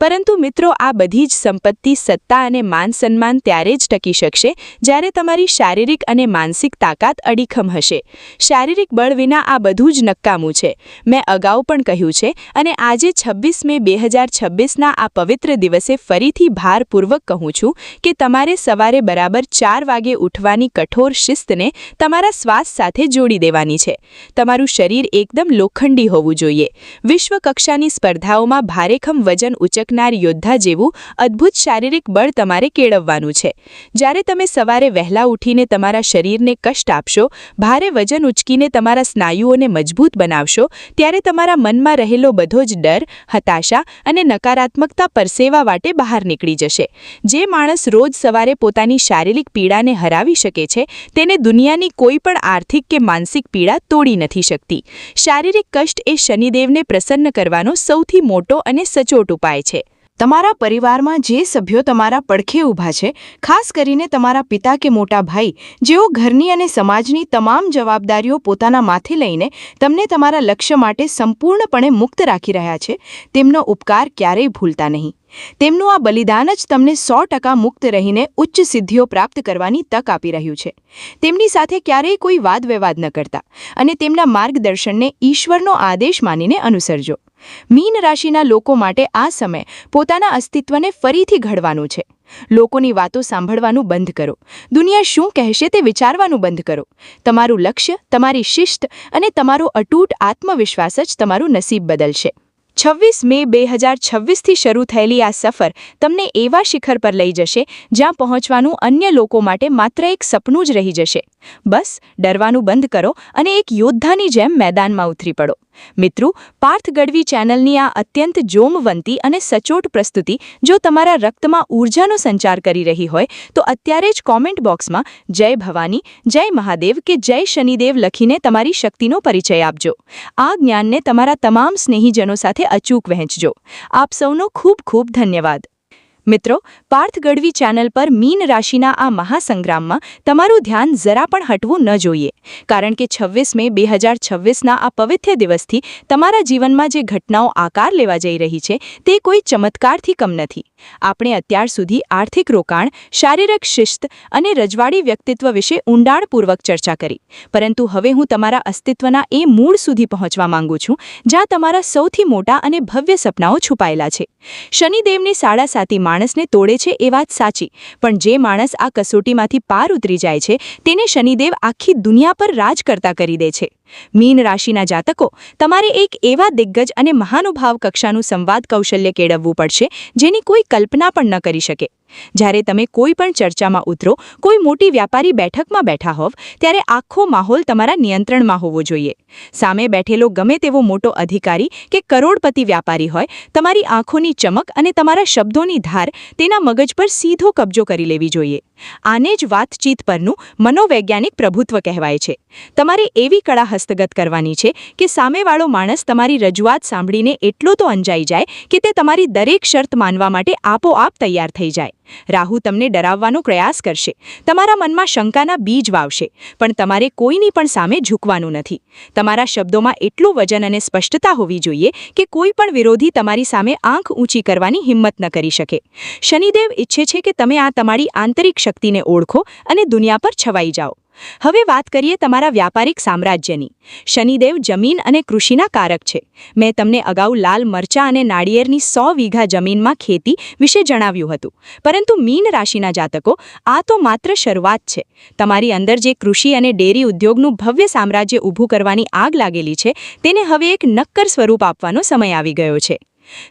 પરંતુ મિત્રો, આ બધી જ સંપત્તિ, સત્તા અને માન સન્માન ત્યારે જ ટકી શકશે જ્યારે તમારી શારીરિક અને માનસિક તાકાત અડીખમ હશે. શારીરિક બળ વિના આ બધું જ નકામું છે. મેં અગાઉ પણ કહ્યું છે અને આજે 26 મે 2026ના આ પવિત્ર દિવસે ફરીથી ભારપૂર્વક કહું છું કે તમારે સવારે બરાબર 4 વાગે ઉઠવાની કઠોર શિસ્તને તમારા શ્વાસ સાથે જોડી દેવાની છે. તમારું શરીર એકદમ લોખંડી હોવું જોઈએ. વિશ્વ કક્ષાની સ્પર્ધાઓમાં ભારેખમ વજન ઉચકવા શકનાર યોદ્ધા જેવું અદ્ભુત શારીરિક બળ તમારે કેળવવાનું છે. જ્યારે તમે સવારે વહેલા ઉઠીને તમારા શરીરને કષ્ટ આપશો, ભારે વજન ઉચકીને તમારા સ્નાયુઓને મજબૂત બનાવશો, ત્યારે તમારા મનમાં રહેલો બધો જ ડર, હતાશા અને નકારાત્મકતા પરસેવા વાટે બહાર નીકળી જશે. જે માણસ રોજ સવારે પોતાની શારીરિક પીડાને હરાવી શકે છે, તેને દુનિયાની કોઈ પણ આર્થિક કે માનસિક પીડા તોડી નથી શકતી. શારીરિક કષ્ટ એ શનિદેવને પ્રસન્ન કરવાનો સૌથી મોટો અને સચોટ ઉપાય છે. તમારા પરિવારમાં જે સભ્યો તમારા પડખે ઊભા છે, ખાસ કરીને તમારા પિતા કે મોટા ભાઈ, જેઓ ઘરની અને સમાજની તમામ જવાબદારીઓ પોતાના માથે લઈને તમને તમારા લક્ષ્ય માટે સંપૂર્ણપણે મુક્ત રાખી રહ્યા છે, તેમનો ઉપકાર ક્યારેય ભૂલતા નહીં. તેમનું આ બલિદાન જ તમને 100% મુક્ત રહીને ઉચ્ચ સિદ્ધિઓ પ્રાપ્ત કરવાની તક આપી રહ્યું છે. તેમની સાથે ક્યારેય કોઈ વાદવિવાદ ન કરતા અને તેમના માર્ગદર્શનને ઈશ્વરનો આદેશ માનીને અનુસરજો. મીન રાશિના લોકો માટે આ સમય પોતાના અસ્તિત્વને ફરીથી ઘડવાનું છે. લોકોની વાતો સાંભળવાનું બંધ કરો. દુનિયા શું કહેશે તે વિચારવાનું બંધ કરો. તમારું લક્ષ્ય, તમારી શિસ્ત અને તમારો અતૂટ આત્મવિશ્વાસ જ તમારું નસીબ બદલશે. 26 મે 2026થી શરૂ થયેલી આ સફર તમને એવા શિખર પર લઈ જશે જ્યાં પહોંચવાનું અન્ય લોકો માટે માત્ર એક સપનું જ રહી જશે. બસ ડરવાનું બંધ કરો અને એક યોદ્ધાની જેમ મેદાનમાં ઉતરી પડો. મિત્રો, પાર્થ ગઢવી ચેનલની આ અત્યંત જોમવંતી અને સચોટ પ્રસ્તુતિ જો તમારા રક્તમાં ઊર્જાનો સંચાર કરી રહી હોય તો અત્યારે જ કોમેન્ટ બોક્સમાં જય ભવાની, જય મહાદેવ કે જય શનિદેવ લખીને તમારી શક્તિનો પરિચય આપજો. આ જ્ઞાનને તમારા તમામ સ્નેહીજનો સાથે અચૂક વહેંચજો. આપ સૌનો ખૂબ ખૂબ ધન્યવાદ. મિત્રો, પાર્થ ગઢવી ચેનલ પર મીન રાશિના આ મહાસંગ્રામમાં તમારું ધ્યાન જરા પણ હટવું ન જોઈએ, કારણ કે 26 મે 2026ના આ પવિત્ર દિવસથી તમારા જીવનમાં જે ઘટનાઓ આકાર લેવા જઈ રહી છે તે કોઈ ચમત્કારથી કમ નથી. આપણે અત્યાર સુધી આર્થિક રોકાણ, શારીરિક શિસ્ત અને રજવાડી વ્યક્તિત્વ વિશે ઊંડાણપૂર્વક ચર્ચા કરી, પરંતુ હવે હું તમારા અસ્તિત્વના એ મૂળ સુધી પહોંચવા માંગુ છું જ્યાં તમારા સૌથી મોટા અને ભવ્ય સપનાઓ છુપાયેલા છે. શનિદેવની સાડાસાતી માણસને તોડે છે એ વાત સાચી, પણ જે માણસ આ કસોટીમાંથી પાર ઉતરી જાય છે તેને શનિદેવ આખી દુનિયા પર રાજ કરતા કરી દે છે. મીન રાશિના જાતકો, તમારે એક એવા દિગ્ગજ અને મહાનુભાવ કક્ષાનું સંવાદ કૌશલ્ય કેળવવું પડશે જેની કોઈ કલ્પના પણ ન કરી શકે. જ્યારે તમે કોઈ પણ ચર્ચામાં ઉતરો, કોઈ મોટી વ્યાપારી બેઠકમાં બેઠા હોવ, ત્યારે આખો માહોલ તમારા નિયંત્રણમાં હોવો જોઈએ. સામે બેઠેલો ગમે તેવો મોટો અધિકારી કે કરોડપતિ વ્યાપારી હોય, તમારી આંખોની ચમક અને તમારા શબ્દોની ધાર તેના મગજ પર સીધો કબજો કરી લેવી જોઈએ. આને જ વાતચીત પરનું મનોવૈજ્ઞાનિક પ્રભુત્વ કહેવાય છે. તમારે એવી કળા હસ્તગત કરવાની છે કે સામેવાળો માણસ તમારી રજૂઆત સાંભળીને એટલો તો અંજાઈ જાય કે તે તમારી દરેક શરત માનવા માટે આપોઆપ તૈયાર થઈ જાય. રાહુ તમને ડરાવવાનો પ્રયાસ કરશે, તમારા મનમાં શંકાના બીજ વાવશે, પણ તમારે કોઈની પણ સામે ઝૂકવાનું નથી. તમારા શબ્દોમાં એટલું વજન અને સ્પષ્ટતા હોવી જોઈએ કે કોઈ પણ વિરોધી તમારી સામે આંખ ઊંચી કરવાની હિંમત ન કરી શકે. શનિદેવ ઈચ્છે છે કે તમે આ તમારી આંતરિક શક્તિને ઓળખો અને દુનિયા પર છવાઈ જાઓ. હવે વાત કરીએ તમારા વ્યાપારિક સામ્રાજ્યની. શનિદેવ જમીન અને કૃષિના કારક છે. મેં તમને અગાઉ લાલ મરચાં અને નાળિયેરની 100 વીઘા જમીનમાં ખેતી વિશે જણાવ્યું હતું, પરંતુ મીન રાશિના જાતકો, આ તો માત્ર શરૂઆત છે. તમારી અંદર જે કૃષિ અને ડેરી ઉદ્યોગનું ભવ્ય સામ્રાજ્ય ઊભું કરવાની આગ લાગેલી છે તેને હવે એક નક્કર સ્વરૂપ આપવાનો સમય આવી ગયો છે.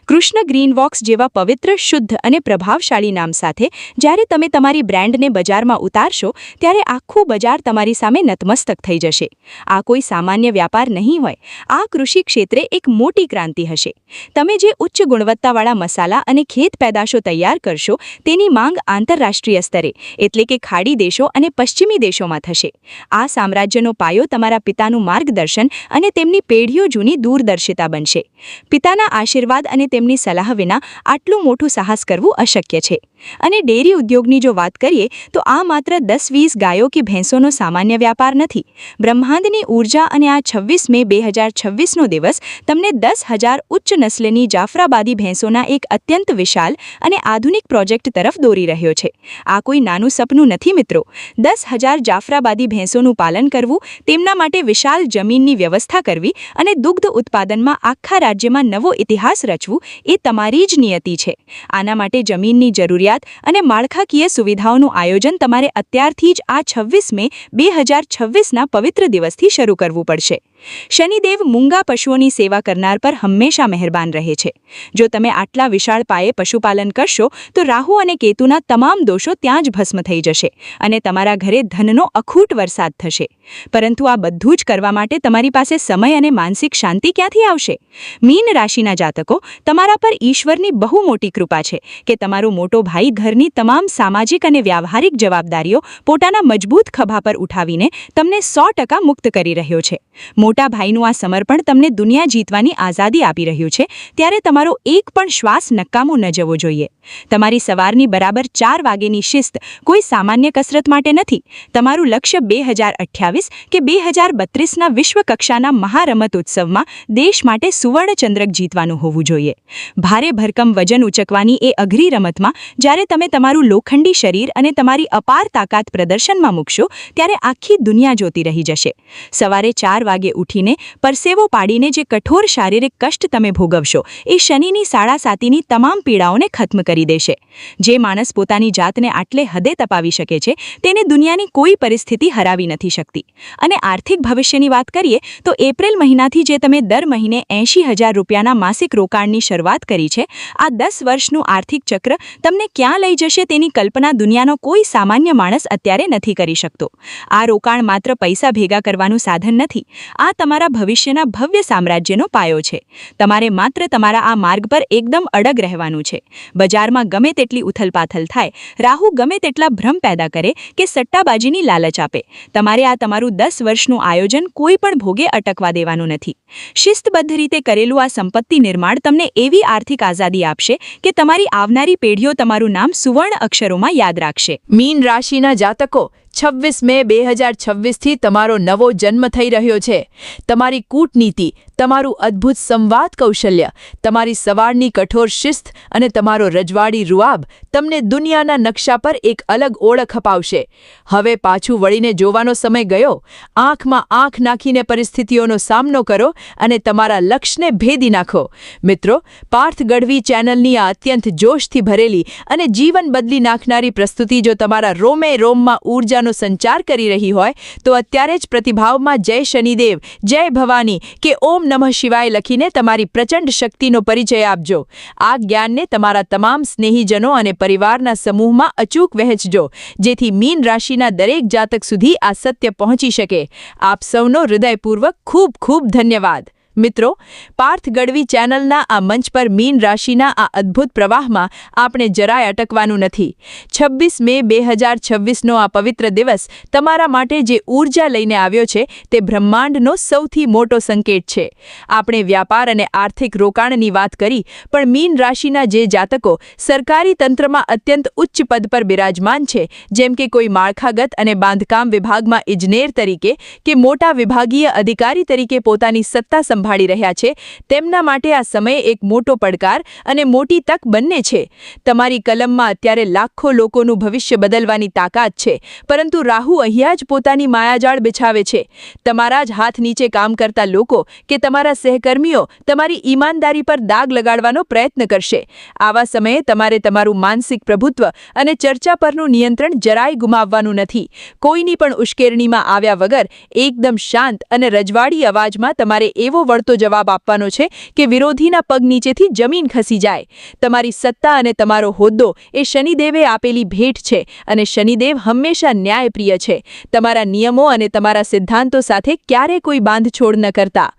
કૃષ્ણ ગ્રીનવોક્સ જેવા પવિત્ર, શુદ્ધ અને પ્રભાવશાળી નામ સાથે જ્યારે તમે તમારી બ્રાન્ડને બજારમાં ઉતારશો ત્યારે આખું બજાર તમારી સામે નતમસ્તક થઈ જશે. આ કોઈ સામાન્ય વ્યાપાર નહીં હોય, આ કૃષિ ક્ષેત્રે એક મોટી ક્રાંતિ હશે. તમે જે ઉચ્ચ ગુણવત્તાવાળા મસાલા અને ખેત પેદાશો તૈયાર કરશો તેની માંગ આંતરરાષ્ટ્રીય સ્તરે, એટલે કે ખાડી દેશો અને પશ્ચિમી દેશોમાં થશે. આ સામ્રાજ્યનો પાયો તમારા પિતાનું માર્ગદર્શન અને તેમની પેઢીઓ જૂની દૂરદર્શિતા બનશે. પિતાના આશીર્વાદ અને તેમની સલાહ વિના આટલું મોટું સાહસ કરવું અશક્ય છે. અને ડેરી ઉદ્યોગની જો વાત કરીએ તો આ માત્ર 10-20 ગાયો કે ભેંસોનો સામાન્ય વ્યાપાર નથી. બ્રહ્માંડની ઊર્જા અને આ 26 મે 2026નો દિવસ તમને 10,000 ઉચ્ચ નસ્લની જાફરાબાદી ભેંસોના એક અત્યંત વિશાળ અને આધુનિક પ્રોજેક્ટ તરફ દોરી રહ્યો છે. આ કોઈ નાનું સપનું નથી મિત્રો. 10,000 જાફરાબાદી ભેંસોનું પાલન કરવું, તેમના માટે વિશાળ જમીનની વ્યવસ્થા કરવી અને દુગ્ધ ઉત્પાદનમાં આખા રાજ્યમાં નવો ઇતિહાસ રચવું એ તમારી જ નિયતિ છે. આના માટે જમીનની જરૂરિયાત અને માળખાકીય સુવિધાઓનું આયોજન તમારે અત્યારથી જ આ 26 મે 2026ના પવિત્ર દિવસથી શરૂ કરવું પડશે. શનિદેવ મૂંગા પશુઓની સેવા કરનાર પર હંમેશા મહેરબાન રહે છે. જો તમે આટલા વિશાળ પાયે પશુપાલન કરશો તો રાહુ અને કેતુના તમામ દોષો ત્યાં જ ભસ્મ થઈ જશે અને તમારા ઘરે ધનનો અખૂટ વરસાદ થશે. પરંતુ આ બધું જ કરવા માટે તમારી પાસે સમય અને માનસિક શાંતિ ક્યાંથી આવશે? મીન રાશિના જાતકો, તમારા પર ઈશ્વરની બહુ મોટી કૃપા છે કે તમારો મોટો ભાઈ ઘરની તમામ સામાજિક અને વ્યાવહારિક જવાબદારીઓ પોતાના મજબૂત ખભા પર ઉઠાવીને તમને 100% મુક્ત કરી રહ્યો છે. મોટા ભાઈનું આ સમર્પણ તમને દુનિયા જીતવાની આઝાદી આપી રહ્યું છે, ત્યારે તમારો એક પણ શ્વાસ નકામો ન જવો જોઈએ. તમારી સવારની બરાબર 4 વાગ્યેની શિસ્ત કોઈ સામાન્ય કસરત માટે નથી. તમારું લક્ષ્ય 2028 કે 2032ના વિશ્વકક્ષાના મહારમત ઉત્સવમાં દેશ માટે સુવર્ણચંદ્રક જીતવાનું હોવું જોઈએ. ભારે ભરકમ વજન ઉચકવાની એ અઘરી રમતમાં જ્યારે તમે તમારું લોખંડી શરીર અને તમારી અપાર તાકાત પ્રદર્શનમાં મૂકશો, ત્યારે આખી દુનિયા જોતી રહી જશે. સવારે 4 વાગે ઉઠીને પરસેવો પાડીને જે કઠોર શારીરિક કષ્ટ તમે ભોગવશો, એ શનિની સાડાસાતીની તમામ પીડાઓને ખત્મ કરી દેશે. જે માણસ પોતાની જાતને આટલે હદે તપાવી શકે છે, તેને દુનિયાની કોઈ પરિસ્થિતિ હરાવી નથી શકતી. અને આર્થિક ભવિષ્યની વાત કરીએ તો એપ્રિલ મહિનાથી જે તમે દર મહિને 80,000 રૂપિયાના માસિક રોકાણની શરૂઆત કરી છે, આ 10 વર્ષનું આર્થિક ચક્ર તમને ક્યાં લઈ જશે તેની કલ્પના દુનિયાનો કોઈ સામાન્ય માણસ અત્યારે નથી કરી શકતો. આ રોકાણ માત્ર પૈસા ભેગા કરવાનું સાધન નથી, આ તમારા ભવિષ્યના ભવ્ય સામ્રાજ્યનો પાયો છે. તમારે માત્ર તમારા આ માર્ગ પર એકદમ અડગ રહેવાનું છે. બજારમાં ગમે તેટલી ઉથલપાથલ થાય, રાહુ ગમે તેટલા ભ્રમ પેદા કરે કે સટ્ટાબાજીની લાલચ આપે, તમારે આ તમારું 10 વર્ષનું આયોજન કોઈ પણ ભોગે અટકવા દેવાનું નથી. શિસ્તબદ્ધ રીતે કરેલું આ સંપત્તિ નિર્માણ તમને એવી આર્થિક આઝાદી આપશે કે તમારી આવનારી પેઢીઓ તમારું નામ સુવર્ણ અક્ષરોમાં યાદ રાખશે. મીન રાશિના જાતકો, 26 મે 2026થી તમારો નવો જન્મ થઈ રહ્યો છે. તમારી કૂટનીતિ, તમારું અદ્ભુત સંવાદ કૌશલ્ય, તમારી સવારની કઠોર શિસ્ત અને તમારો રજવાડી રૂઆબ તમને દુનિયાના નકશા પર એક અલગ ઓળખ અપાવશે. હવે પાછું વળીને જોવાનો સમય ગયો. આંખમાં આંખ નાખીને પરિસ્થિતિઓનો સામનો કરો અને તમારા લક્ષ્યને ભેદી નાખો. મિત્રો, પાર્થ ગઢવી ચેનલની આ અત્યંત જોશથી ભરેલી અને જીવન બદલી નાખનારી પ્રસ્તુતિ જો તમારા રોમે રોમમાં ઊર્જાનો સંચાર કરી રહી હોય તો અત્યારે જ પ્રતિભાવમાં જય શનિદેવ, જય ભવાની કે ઓમ નમઃ શિવાય લખીને તમારી પ્રચંડ શક્તિનો પરિચય આપજો. આ જ્ઞાનને તમારા તમામ સ્નેહીજનો અને પરિવારના સમૂહમાં અચૂક વહેંચજો, જેથી મીન રાશિના દરેક જાતક સુધી આ સત્ય પહોંચી શકે. આપ સૌનો હૃદયપૂર્વક ખૂબ ખૂબ ધન્યવાદ. મિત્રો, પાર્થ ગઢવી ચેનલના આ મંચ પર મીન રાશિના આ અદ્ભુત પ્રવાહમાં આપણે જરાય અટકવાનું નથી. 26 મે 2026નો આ પવિત્ર દિવસ તમારા માટે જે ઊર્જા લઈને આવ્યો છે તે બ્રહ્માંડનો સૌથી મોટો સંકેત છે. આપણે વ્યાપાર અને આર્થિક રોકાણની વાત કરી, પણ મીન રાશિના જે જાતકો સરકારી તંત્રમાં અત્યંત ઉચ્ચ પદ પર બિરાજમાન છે, જેમ કે કોઈ માળખાગત અને બાંધકામ વિભાગમાં ઇજનેર તરીકે કે મોટા વિભાગીય અધિકારી તરીકે પોતાની સત્તા સંભાળી રહ્યા છે, તેમના માટે આ સમય એક મોટો પડકાર અને મોટી તક બંને છે. તમારી કલમમાં અત્યારે લાખો લોકોનું ભવિષ્ય બદલવાની તાકાત છે, પરંતુ રાહુ અહીંયા જ પોતાની માયાજાળ બિછાવે છે. તમારા જ હાથ નીચે કામ કરતા લોકો કે તમારા સહકર્મીઓ તમારી ઈમાનદારી પર દાગ લગાડવાનો પ્રયત્ન કરશે. આવા સમયે તમારે તમારું માનસિક પ્રભુત્વ અને ચર્ચા પરનું નિયંત્રણ જરાય ગુમાવવાનું નથી. કોઈની પણ ઉશ્કેરણીમાં આવ્યા વગર એકદમ શાંત અને રજવાડી અવાજમાં તમારે એવો વળતો જવાબ આપવાનો છે કે વિરોધીના પગ નીચેથી જમીન ખસી જાય. તમારી સત્તા અને તમારો હોદ્દો એ શનિદેવે આપેલી ભેટ છે અને શનિદેવ હંમેશા ન્યાયપ્રિય છે. તમારા નિયમો અને તમારા સિદ્ધાંતો સાથે ક્યારે કોઈ બાંધછોડ ન કરતા.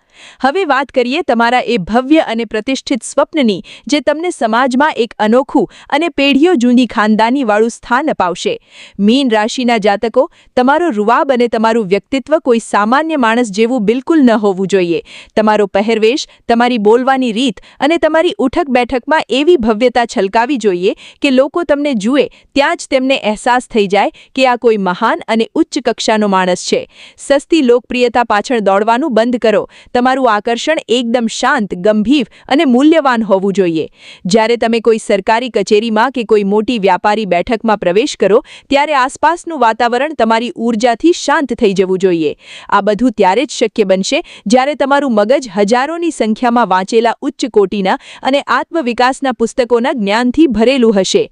હવે વાત કરીએ તમારા એ ભવ્ય અને પ્રતિષ્ઠિત સ્વપ્નની, જે તમને સમાજમાં એક અનોખું અને પેઢીઓ જૂની ખાનદાનીવાળું સ્થાન અપાવશે. મીન રાશિના જાતકો, તમારો રૂઆબ અને તમારું વ્યક્તિત્વ કોઈ સામાન્ય માણસ જેવું બિલકુલ ન હોવું જોઈએ. તમારો પહેરવેશ, તમારી બોલવાની રીત અને તમારી ઉઠક બેઠકમાં એવી ભવ્યતા છલકાવી જોઈએ કે લોકો તમને જુએ ત્યાં જ તેમને અહેસાસ થઈ જાય કે આ કોઈ મહાન અને ઉચ્ચ કક્ષાનો માણસ છે. સસ્તી લોકપ્રિયતા પાછળ દોડવાનું બંધ કરો. તમારું આકર્ષણ એકદમ શાંત, ગંભીર અને મૂલ્યવાન હોવું જોઈએ. જ્યારે તમે કોઈ સરકારી કચેરીમાં કે કોઈ મોટી વ્યાપારી બેઠકમાં પ્રવેશ કરો ત્યારે આસપાસનું વાતાવરણ તમારી ઊર્જાથી શાંત થઈ જવું જોઈએ. આ બધું ત્યારે જ શક્ય બનશે જ્યારે તમારું મગજ હજારોની સંખ્યામાં વાંચેલા ઉચ્ચ કોટીના અને આત્મવિકાસના પુસ્તકોના જ્ઞાનથી ભરેલું હશે.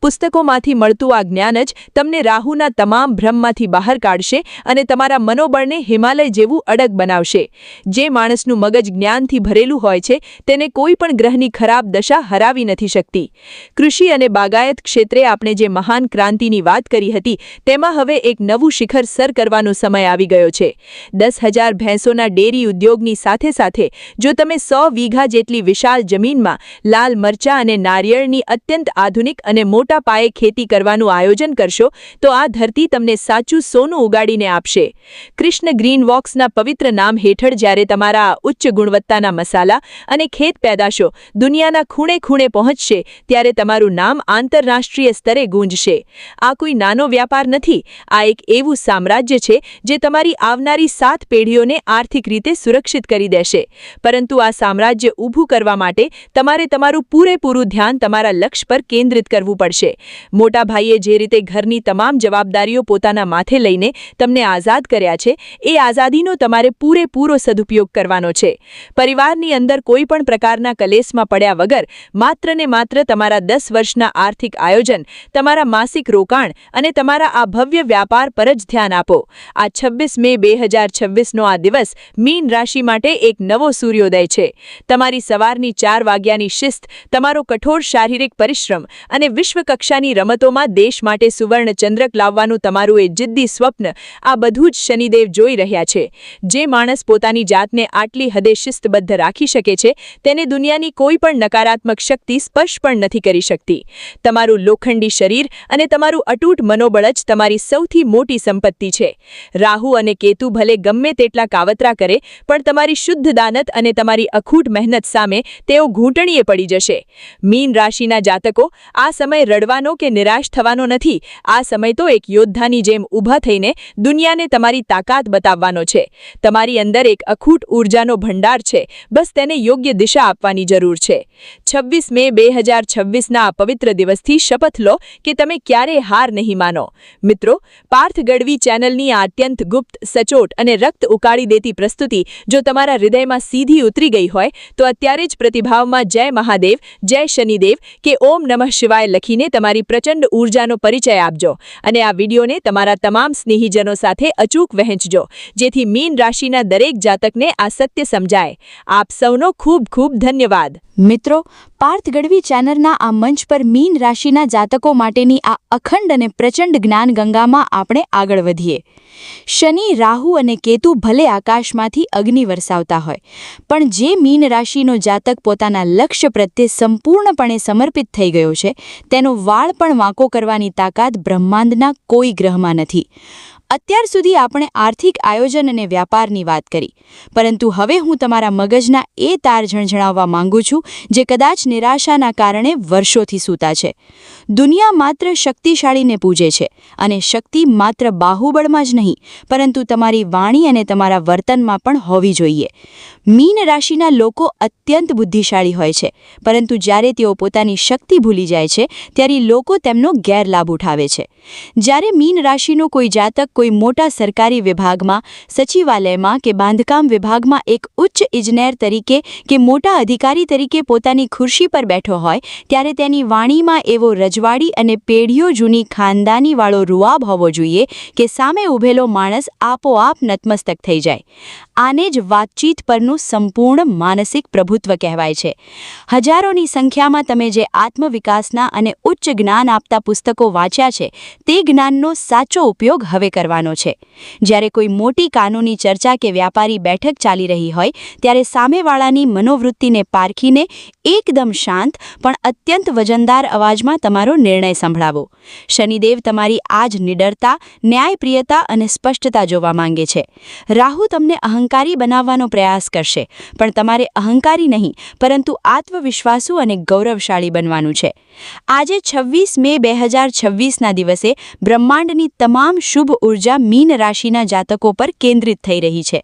પુસ્તકોમાંથી મળતું આ જ્ઞાન જ તમને રાહુના તમામ ભ્રમમાંથી બહાર કાઢશે અને તમારા મનોબળને હિમાલય જેવું અડગ બનાવશે. જે માણસનું મગજ જ્ઞાનથી ભરેલું હોય છે તેને કોઈ પણ ગ્રહની ખરાબ દશા હરાવી નથી શકતી. કૃષિ અને બાગાયત ક્ષેત્રે આપણે જે મહાન ક્રાંતિની વાત કરી હતી તેમાં હવે એક નવું શિખર સર કરવાનો સમય આવી ગયો છે. 10,000 ભેંસોના ડેરી ઉદ્યોગની સાથે સાથે જો તમે 100 વીઘા જેટલી વિશાળ જમીનમાં લાલ મરચાં અને નારિયેળની અત્યંત આધુનિક અને મોટા પાયે ખેતી કરવાનું આયોજન કરશો તો આ ધરતી તમને સાચું સોનું ઉગાડીને આપશે. કૃષ્ણ ગ્રીન વોક્સના પવિત્ર નામ હેઠળ જ્યારે તમારા આ ઉચ્ચ ગુણવત્તાના મસાલા અને ખેત પેદાશો દુનિયાના ખૂણે ખૂણે પહોંચશે ત્યારે તમારું નામ આંતરરાષ્ટ્રીય સ્તરે ગુંજશે. આ કોઈ નાનો વ્યાપાર નથી. આ એક એવું સામ્રાજ્ય છે જે તમારી આવનારી 7 પેઢીઓને આર્થિક રીતે સુરક્ષિત કરી દેશે. પરંતુ આ સામ્રાજ્ય ઊભું કરવા માટે તમારે તમારું પૂરેપૂરું ધ્યાન તમારા લક્ષ્ય પર કેન્દ્રિત કરવું પડશે. મોટા ભાઈએ જે રીતે ઘરની તમામ જવાબદારીઓ પોતાના માથે લઈને તમને આઝાદ કર્યા છે એ આઝાદીનો તમારે પૂરેપૂરો સદુપયોગ કરવાનો છે. પરિવારની અંદર કોઈ પણ પ્રકારના કલેશમાં પડ્યા વગર માત્ર ને માત્ર તમારા 10 વર્ષના આર્થિક આયોજન, તમારા માસિક રોકાણ અને તમારા આ ભવ્ય વ્યાપાર પર જ ધ્યાન આપો. આ 26 મે 2026નો આ દિવસ મીન રાશિ માટે એક નવો સૂર્યોદય છે. તમારી સવારની 4 વાગ્યાની શિસ્ત, તમારો કઠોર શારીરિક પરિશ્રમ અને વિશ્વકક્ષાની રમતોમાં દેશ માટે સુવર્ણ ચંદ્રક લાવવાનું તમારું એ જિદ્દી સ્વપ્ન, આ બધું જ શનિદેવ જોઈ રહ્યા છે. જે માણસ પોતાની જાતને આટલી હદે શિસ્તબદ્ધ રાખી શકે છે તેને દુનિયાની કોઈ પણ નકારાત્મક શક્તિ સ્પર્શ પણ નથી કરી શકતી. તમારું લોખંડી શરીર અને તમારું અતૂટ મનોબળ જ તમારી સૌથી મોટી સંપત્તિ છે. રાહુ અને કેતુ ભલે ગમે તેટલા કાવતરા કરે પણ તમારી શુદ્ધ દાનત અને તમારી અખૂટ મહેનત સામે તેઓ ઘૂંટણીએ પડી જશે. મીન રાશિના જાતકો, આ સમય રડવાનો કે નિરાશ થવાનો નથી. આ સમય તો એક યોદ્ધાની જેમ ઊભા થઈને દુનિયાને તમારી તાકાત બતાવવાનો છે. તમારી અંદર એક અખૂટ ઊર્જાનો ભંડાર છે. બસ તેને યોગ્ય દિશા આપવાની જરૂર છે. 26 મે 2026ના આ પવિત્ર દિવસથી શપથ લો કે તમે ક્યારેય હાર નહીં માનો. મિત્રો, પાર્થ ગઢવી ચેનલની આ અત્યંત ગુપ્ત, સચોટ અને રક્ત ઉકાળી દેતી પ્રસ્તુતિ જો તમારા હૃદયમાં સીધી ઉતરી ગઈ હોય તો અત્યારે જ પ્રતિભાવમાં જય મહાદેવ, જય શનિદેવ કે ઓમ નમઃ શિવાય લખીને તમારી પ્રચંડ ઊર્જાનો પરિચય આપજો અને આ વિડીયોને તમારા તમામ સ્નેહીજનો સાથે અચૂક વહેંચજો જેથી મીન રાશિના દરેક જાતકને આ સત્ય સમજાય. આપ સૌનો ખૂબ ખૂબ ધન્યવાદ. મિત્રો, પાર્થ ગઢવી ચેનલના આ મંચ પર મીન રાશિના જાતકો માટેની આ અખંડ અને પ્રચંડ જ્ઞાન ગંગામાં આપણે આગળ વધીએ. શનિ, રાહુ અને કેતુ ભલે આકાશમાંથી અગ્નિ વરસાવતા હોય પણ જે મીન રાશિનો જાતક પોતાના લક્ષ્ય પ્રત્યે સંપૂર્ણપણે સમર્પિત થઈ ગયો છે તેનો વાળ પણ વાંકો કરવાની તાકાત બ્રહ્માંડના કોઈ ગ્રહમાં નથી. અત્યાર સુધી આપણે આર્થિક આયોજન અને વ્યાપારની વાત કરી, પરંતુ હવે હું તમારા મગજના એ તાર ઝણઝણાવવા માંગુ છું જે કદાચ નિરાશાના કારણે વર્ષોથી સૂતા છે. દુનિયા માત્ર શક્તિશાળીને પૂજે છે અને શક્તિ માત્ર બાહુબળમાં જ નહીં પરંતુ તમારી વાણી અને તમારા વર્તનમાં પણ હોવી જોઈએ. મીન રાશિના લોકો અત્યંત બુદ્ધિશાળી હોય છે પરંતુ જ્યારે તેઓ પોતાની શક્તિ ભૂલી જાય છે ત્યારે લોકો તેમનો ગેરલાભ ઉઠાવે છે. જ્યારે મીન રાશિનો કોઈ જાતક કોઈ મોટા સરકારી વિભાગમાં, સચિવાલયમાં કે બાંધકામ વિભાગમાં એક ઉચ્ચ ઇજનેર તરીકે કે મોટા અધિકારી તરીકે પોતાની ખુરશી પર બેઠો હોય ત્યારે તેની વાણીમાં એવો રજવાડી અને પેઢીઓ જૂની ખાનદાનીવાળો રૂઆબ હોવો જોઈએ કે સામે ઊભેલો માણસ આપોઆપ નતમસ્તક થઈ જાય. આને જ વાતચીત પરનું સંપૂર્ણ માનસિક પ્રભુત્વ કહેવાય છે. હજારોની સંખ્યામાં તમે જે આત્મવિકાસના અને ઉચ્ચ જ્ઞાન આપતા પુસ્તકો વાંચ્યા છે તે જ્ઞાનનો સાચો ઉપયોગ હવે કરવાનો છે. જ્યારે કોઈ મોટી કાનૂની ચર્ચા કે વ્યાપારી બેઠક ચાલી રહી હોય ત્યારે સામેવાળાની મનોવૃત્તિને પારખીને એકદમ શાંત પણ અત્યંત વજનદાર અવાજમાં તમારો નિર્ણય સંભળાવો. શનિદેવ તમારી આ જ નિડરતા, ન્યાયપ્રિયતા અને સ્પષ્ટતા જોવા માંગે છે. રાહુ તમને અહંકાર અહંકારી બનાવવાનો પ્રયાસ કરશે, પણ તમારે અહંકારી નહીં પરંતુ આત્મવિશ્વાસુ અને ગૌરવશાળી બનવાનું છે. આજે 26 મે 2026ના દિવસે બ્રહ્માંડની તમામ શુભ ઉર્જા મીન રાશિના જાતકો પર કેન્દ્રિત થઈ રહી છે.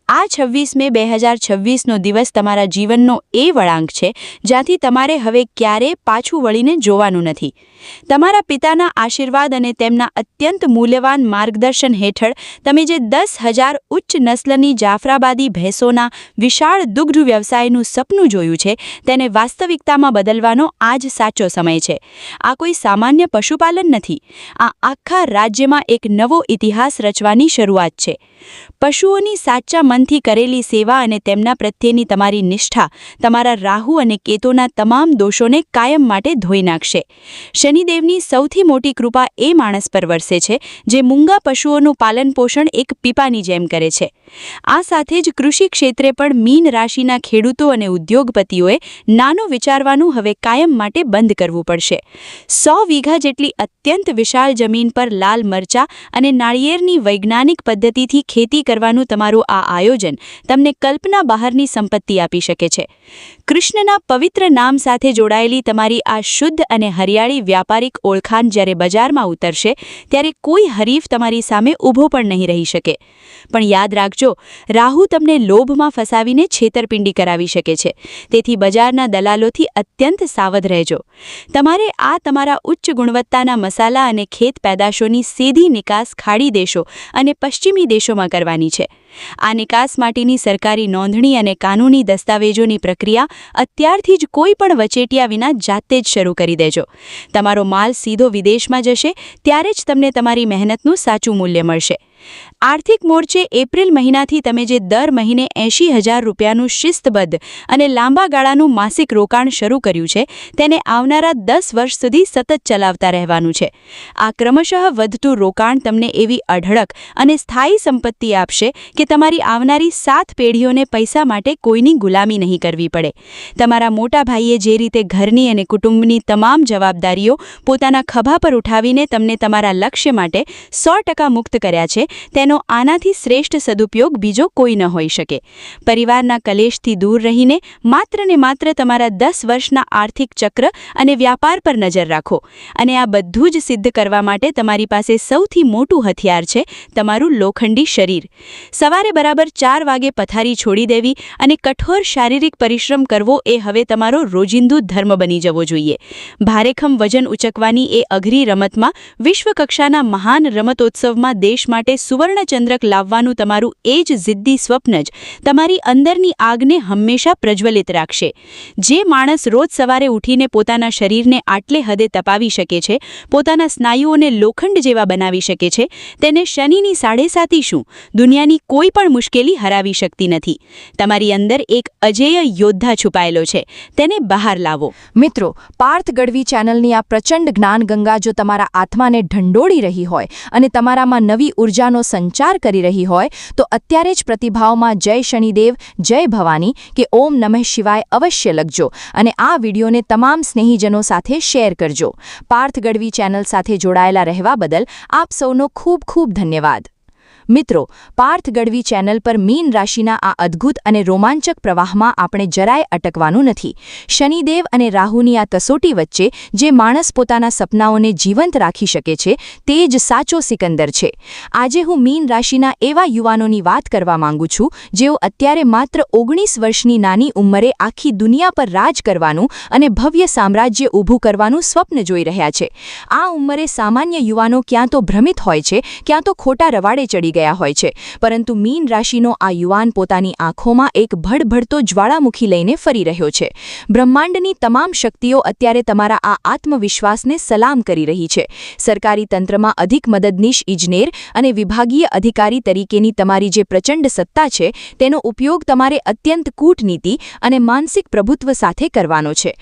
આ 26 મે 2026નો દિવસ તમારા જીવનનો એ વળાંક છે જ્યાંથી તમારે હવે ક્યારેય પાછું વળીને જોવાનું નથી. તમારા પિતાના આશીર્વાદ અને તેમના અત્યંત મૂલ્યવાન માર્ગદર્શન હેઠળ તમે જે 10,000 ઉચ્ચ નસ્લની જાફરાબાદી ભેંસોના વિશાળ દુગ્ધ વ્યવસાયનું સપનું જોયું છે તેને વાસ્તવિકતામાં બદલવાનો આજ સાચો સમય છે. આ કોઈ સામાન્ય પશુપાલન નથી. આ આખા રાજ્યમાં એક નવો ઇતિહાસ રચવાની શરૂઆત છે. પશુઓની સાચા મનથી કરેલી સેવા અને તેમના પ્રત્યેની તમારી નિષ્ઠા તમારા રાહુ અને કેતુના તમામ દોષોને કાયમ માટે ધોઈ નાખશે. શનિદેવની સૌથી મોટી કૃપા એ માણસ પર વરસે છે જે મૂંગા પશુઓનું પાલનપોષણ એક પીપાની જેમ કરે છે. આ સાથે જ કૃષિ ક્ષેત્રે પણ મીન રાશિના ખેડૂતો અને ઉદ્યોગપતિઓએ નાનું વિચારવાનું હવે કાયમ માટે બંધ કરવું પડશે. 100 વીઘા જેટલી અત્યંત વિશાળ જમીન પર લાલ મરચા અને નાળિયેરની વૈજ્ઞાનિક પદ્ધતિથી ખેતી કરવાનું તમારું આ આયોજન તમને કલ્પના બહારની સંપત્તિ આપી શકે છે. કૃષ્ણના પવિત્ર નામ સાથે જોડાયેલી તમારી આ શુદ્ધ અને હરિયાળી વ્યાપારિક ઓળખાણ જ્યારે બજારમાં ઉતરશે ત્યારે કોઈ હરીફ તમારી સામે ઊભો પણ નહીં રહી શકે. પણ યાદ રાખજો, રાહુ તમને લોભમાં ફસાવીને છેતરપિંડી કરાવી શકે છે. તેથી બજારના દલાલોથી અત્યંત સાવધ રહેજો. તમારે તમારા ઉચ્ચ ગુણવત્તાના મસાલા અને ખેત પેદાશોની સીધી નિકાસ ખાડી દેશો અને પશ્ચિમી દેશોમાં કરવાની છે. આ નિકાસ માટેની સરકારી નોંધણી અને કાનૂની દસ્તાવેજોની પ્રક્રિયા અત્યારથી જ કોઈ પણ વચેટિયા વિના જાતે જ શરૂ કરી દેજો. તમારો માલ સીધો વિદેશમાં જશે ત્યારે જ તમને તમારી મહેનતનું સાચું મૂલ્ય મળશે. આર્થિક મોરચે એપ્રિલ મહિનાથી તમે જે દર મહિને 80,000 રૂપિયાનું શિસ્તબદ્ધ અને લાંબા ગાળાનું માસિક રોકાણ શરૂ કર્યું છે તેને આવનારા 10 વર્ષ સુધી સતત ચલાવતા રહેવાનું છે. આ ક્રમશઃ વધતું રોકાણ તમને એવી અઢળક અને સ્થાયી સંપત્તિ આપશે કે તમારી આવનારી 7 પેઢીઓને પૈસા માટે કોઈની ગુલામી નહીં કરવી પડે. તમારા મોટા ભાઈએ જે રીતે ઘરની અને કુટુંબની તમામ જવાબદારીઓ પોતાના ખભા પર ઉઠાવીને તમને તમારા લક્ષ્ય માટે 100% મુક્ત કર્યા છે તેનો આનાથી શ્રેષ્ઠ સદુપયોગ બીજો કોઈ ન હોઈ શકે. પરિવારના કલેશથી દૂર રહીને માત્ર ને માત્ર તમારા 10 વર્ષના આર્થિક ચક્ર અને વ્યાપાર પર નજર રાખો અને આ બધું જ સિદ્ધ કરવા માટે તમારી પાસે સૌથી મોટું હથિયાર છે તમારું લોખંડી શરીર. સવારે બરાબર 4 વાગે પથારી છોડી દેવી અને કઠોર શારીરિક પરિશ્રમ કરવો એ હવે તમારો રોજિંદુ ધર્મ બની જવો જોઈએ. ભારેખમ વજન ઉચકવાની એ અઘરી રમતમાં વિશ્વકક્ષાના મહાન રમતોત્સવમાં દેશ માટે સુવર્ણચંદ્રક લાવવાનું તમારું એ જ જિદ્દી સ્વપ્ન જ તમારી અંદરની આગને હંમેશા પ્રજ્વલિત રાખશે. જે માણસ રોજ સવારે ઉઠીને પોતાના શરીરને આટલે હદે તપાવી શકે છે, પોતાના સ્નાયુઓને લોખંડ જેવા બનાવી શકે છે, તેને શનિની 7.5 શું દુનિયાની કોઈ પણ મુશ્કેલી હરાવી શકતી નથી. તમારી અંદર એક અજેય યોદ્ધા છુપાયેલો છે, તેને બહાર લાવો. મિત્રો, પાર્થ ગઢવી ચેનલની આ પ્રચંડ જ્ઞાનગંગા જો તમારા આત્માને ઢંઢોળી રહી હોય અને તમારામાં નવી ઉર્જાનો સંચાર કરી રહી હોય તો અત્યારે જ પ્રતિભાવમાં જય શનિદેવ, જય ભવાની કે ઓમ નમઃ શિવાય અવશ્ય લખજો અને આ વિડીયોને તમામ સ્નેહીજનો સાથે શેર કરજો. પાર્થ ગઢવી ચેનલ સાથે જોડાયેલા રહેવા બદલ આપ સૌનો ખૂબ ખૂબ ધન્યવાદ. મિત્રો, પાર્થ ગઢવી ચેનલ પર મીન રાશિના આ અદ્ભુત અને રોમાંચક પ્રવાહમાં આપણે જરાય અટકવાનું નથી. શનિદેવ અને રાહુની આ કસોટી વચ્ચે જે માણસ પોતાના સપનાઓને જીવંત રાખી શકે છે તે જ સાચો સિકંદર છે. આજે હું મીન રાશિના એવા યુવાનોની વાત કરવા માંગુ છું જેઓ અત્યારે માત્ર 19 વર્ષની નાની ઉંમરે આખી દુનિયા પર રાજ કરવાનું અને ભવ્ય સામ્રાજ્ય ઊભું કરવાનું સ્વપ્ન જોઈ રહ્યા છે. આ ઉંમરે સામાન્ય યુવાનો ક્યાં તો ભ્રમિત હોય છે, ક્યાં તો ખોટા રવાડે ચડી ગયા હોય છે, પરંતુ મીન રાશિનો આ યુવાન પોતાની આંખોમાં એક ભડભડતો જ્વાળામુખી લઈને ફરી રહ્યો છે. બ્રહ્માંડની તમામ શક્તિઓ અત્યારે તમારા આ આત્મવિશ્વાસને સલામ કરી રહી છે. સરકારી તંત્રમાં અધિક મદદનીશ ઇજનેર અને વિભાગીય અધિકારી તરીકેની તમારી જે પ્રચંડ સત્તા છે તેનો ઉપયોગ તમારે અત્યંત કૂટનીતિ અને માનસિક પ્રભુત્વ સાથે કરવાનો છે.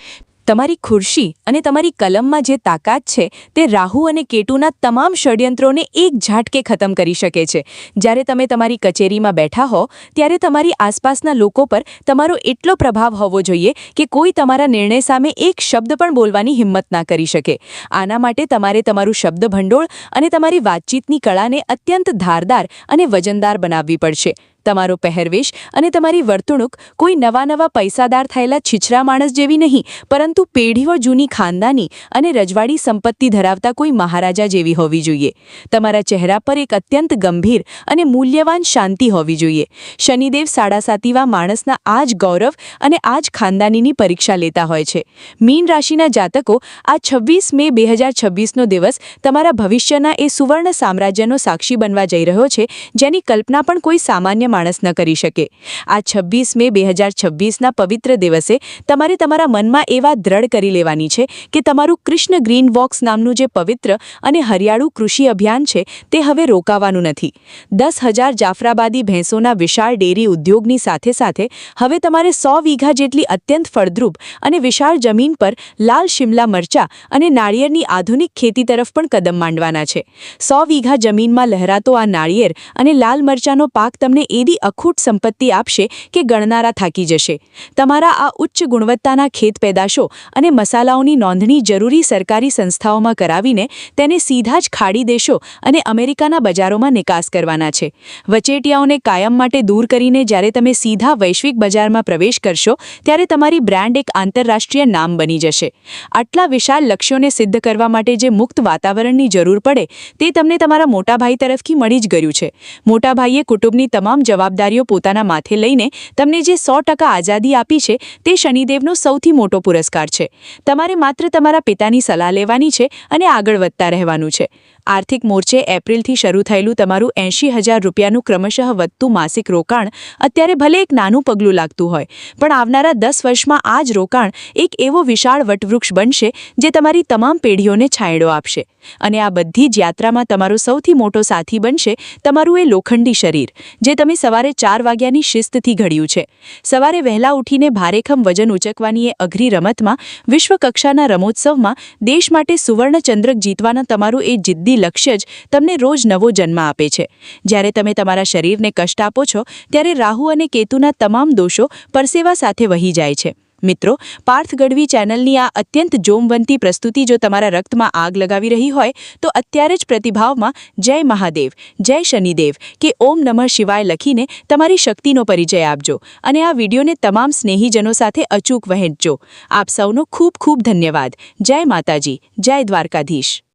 તમારી ખુરશી અને તમારી કલમમાં જે તાકાત છે તે રાહુ અને કેતુના તમામ ષડયંત્રોને એક ઝાટકે ખતમ કરી શકે છે. જ્યારે તમે તમારી કચેરીમાં બેઠા હો ત્યારે તમારી આસપાસના લોકો પર તમારો એટલો પ્રભાવ હોવો જોઈએ કે કોઈ તમારા નિર્ણય સામે એક શબ્દ પણ બોલવાની હિંમત ના કરી શકે. આના માટે તમારે તમારું શબ્દ ભંડોળ અને તમારી વાતચીતની કળાને અત્યંત ધારદાર અને વજનદાર બનાવવી પડશે. તમારો પહેરવેશ અને તમારી વર્તણૂક કોઈ નવા પૈસાદાર થયેલા છીછરા માણસ જેવી નહીં, પરંતુ પેઢીઓ જૂની ખાનદાની અને રજવાડી સંપત્તિ ધરાવતા કોઈ મહારાજા જેવી હોવી જોઈએ. તમારા ચહેરા પર એક અત્યંત ગંભીર અને મૂલ્યવાન શાંતિ હોવી જોઈએ. શનિદેવ 7.5 માણસના આ જ ગૌરવ અને આ જ ખાનદાનીની પરીક્ષા લેતા હોય છે. મીન રાશિના જાતકો, આ 26 મે 2026નો દિવસ તમારા ભવિષ્યના એ સુવર્ણ સામ્રાજ્યનો સાક્ષી બનવા જઈ રહ્યો છે, જેની કલ્પના પણ કોઈ સામાન્ય માણસ ન કરી શકે. આ 26 મે 2026ના પવિત્ર દિવસે તમારે તમારા મનમાં એ વાત દ્રઢ કરી લેવાની છે કે તમારું કૃષ્ણ ગ્રીન વોક્સ નામનું જે પવિત્ર અને હરિયાળું કૃષિ અભિયાન છે તે હવે રોકાવાનું નથી. 10,000 જાફરાબાદી ભેંસોના વિશાળ ડેરી ઉદ્યોગની સાથે સાથે હવે તમારે 100 વીઘા જેટલી અત્યંત ફળદ્રુપ અને વિશાળ જમીન પર લાલ શિમલા મરચાં અને નાળિયેરની આધુનિક ખેતી તરફ પણ કદમ માંડવાના છે. 100 વીઘા જમીનમાં લહેરાતો આ નાળિયેર અને લાલ મરચાંનો પાક તમને એવી અખૂટ સંપત્તિ આપશે કે ગણનારા થાકી જશે. તમારા આ ઉચ્ચ ગુણવત્તાના ખેત પેદાશો અને મસાલાઓની નોંધણી જરૂરી સરકારી સંસ્થાઓમાં કરાવીને તેને સીધા જ ખાડી દેશો અને અમેરિકાના બજારોમાં નિકાસ કરવાના છે. વચેટિયાઓને કાયમ માટે દૂર કરીને જ્યારે તમે સીધા વૈશ્વિક બજારમાં પ્રવેશ કરશો ત્યારે તમારી બ્રાન્ડ એક આંતરરાષ્ટ્રીય નામ બની જશે. આટલા વિશાળ લક્ષ્યોને સિદ્ધ કરવા માટે જે મુક્ત વાતાવરણની જરૂર પડે તે તમને તમારા મોટાભાઈ તરફથી મળી જ ગયું છે. મોટાભાઈએ કુટુંબની તમામ જવાબદારીઓ પોતાના માથે લઈને તમને જે 100% આઝાદી આપી છે તે શનિદેવનો સૌથી મોટો પુરસ્કાર છે. તમારે માત્ર તમારા પિતાની સલાહ લેવાની છે અને આગળ વધતા રહેવાનું છે. આર્થિક મોરચે એપ્રિલથી શરૂ થયેલું તમારું 80,000 રૂપિયાનું ક્રમશઃ વધતું માસિક રોકાણ અત્યારે ભલે એક નાનું પગલું લાગતું હોય, પણ આવનારા 10 વર્ષમાં આ જ રોકાણ એક એવો વિશાળ વટવૃક્ષ બનશે જે તમારી તમામ પેઢીઓને છાંયડો આપશે. અને આ બધી જ યાત્રામાં તમારો સૌથી મોટો સાથી બનશે તમારું એ લોખંડી શરીર, જે તમે સવારે 4 વાગ્યાની શિસ્તથી ઘડ્યું છે. સવારે વહેલા ઉઠીને ભારેખમ વજન ઉચકવાની એ અઘરી રમતમાં, વિશ્વકક્ષાના રમોત્સવમાં દેશ માટે સુવર્ણચંદ્રક જીતવાના તમારું એ જિદ્દી લક્ષ્ય જ તમને રોજ નવો જન્મ આપે છે. જ્યારે તમે તમારા શરીરને કષ્ટ આપો છો ત્યારે રાહુ અને કેતુના તમામ દોષો પરસેવા સાથે વહી જાય છે. મિત્રો, પાર્થ ગઢવી ચેનલની આ અત્યંત જોમવંતી પ્રસ્તુતિ જો તમારા રક્તમાં આગ લગાવી રહી હોય તો અત્યારે જ પ્રતિભાવમાં જય મહાદેવ, જય શનિદેવ કે ઓમ નમઃ શિવાય લખીને તમારી શક્તિનો પરિચય આપજો અને આ વિડીયોને તમામ સ્નેહીજનો સાથે અચૂક વહેંચજો. આપ સૌનો ખૂબ ખૂબ ધન્યવાદ. જય માતાજી, જય દ્વારકાધીશ.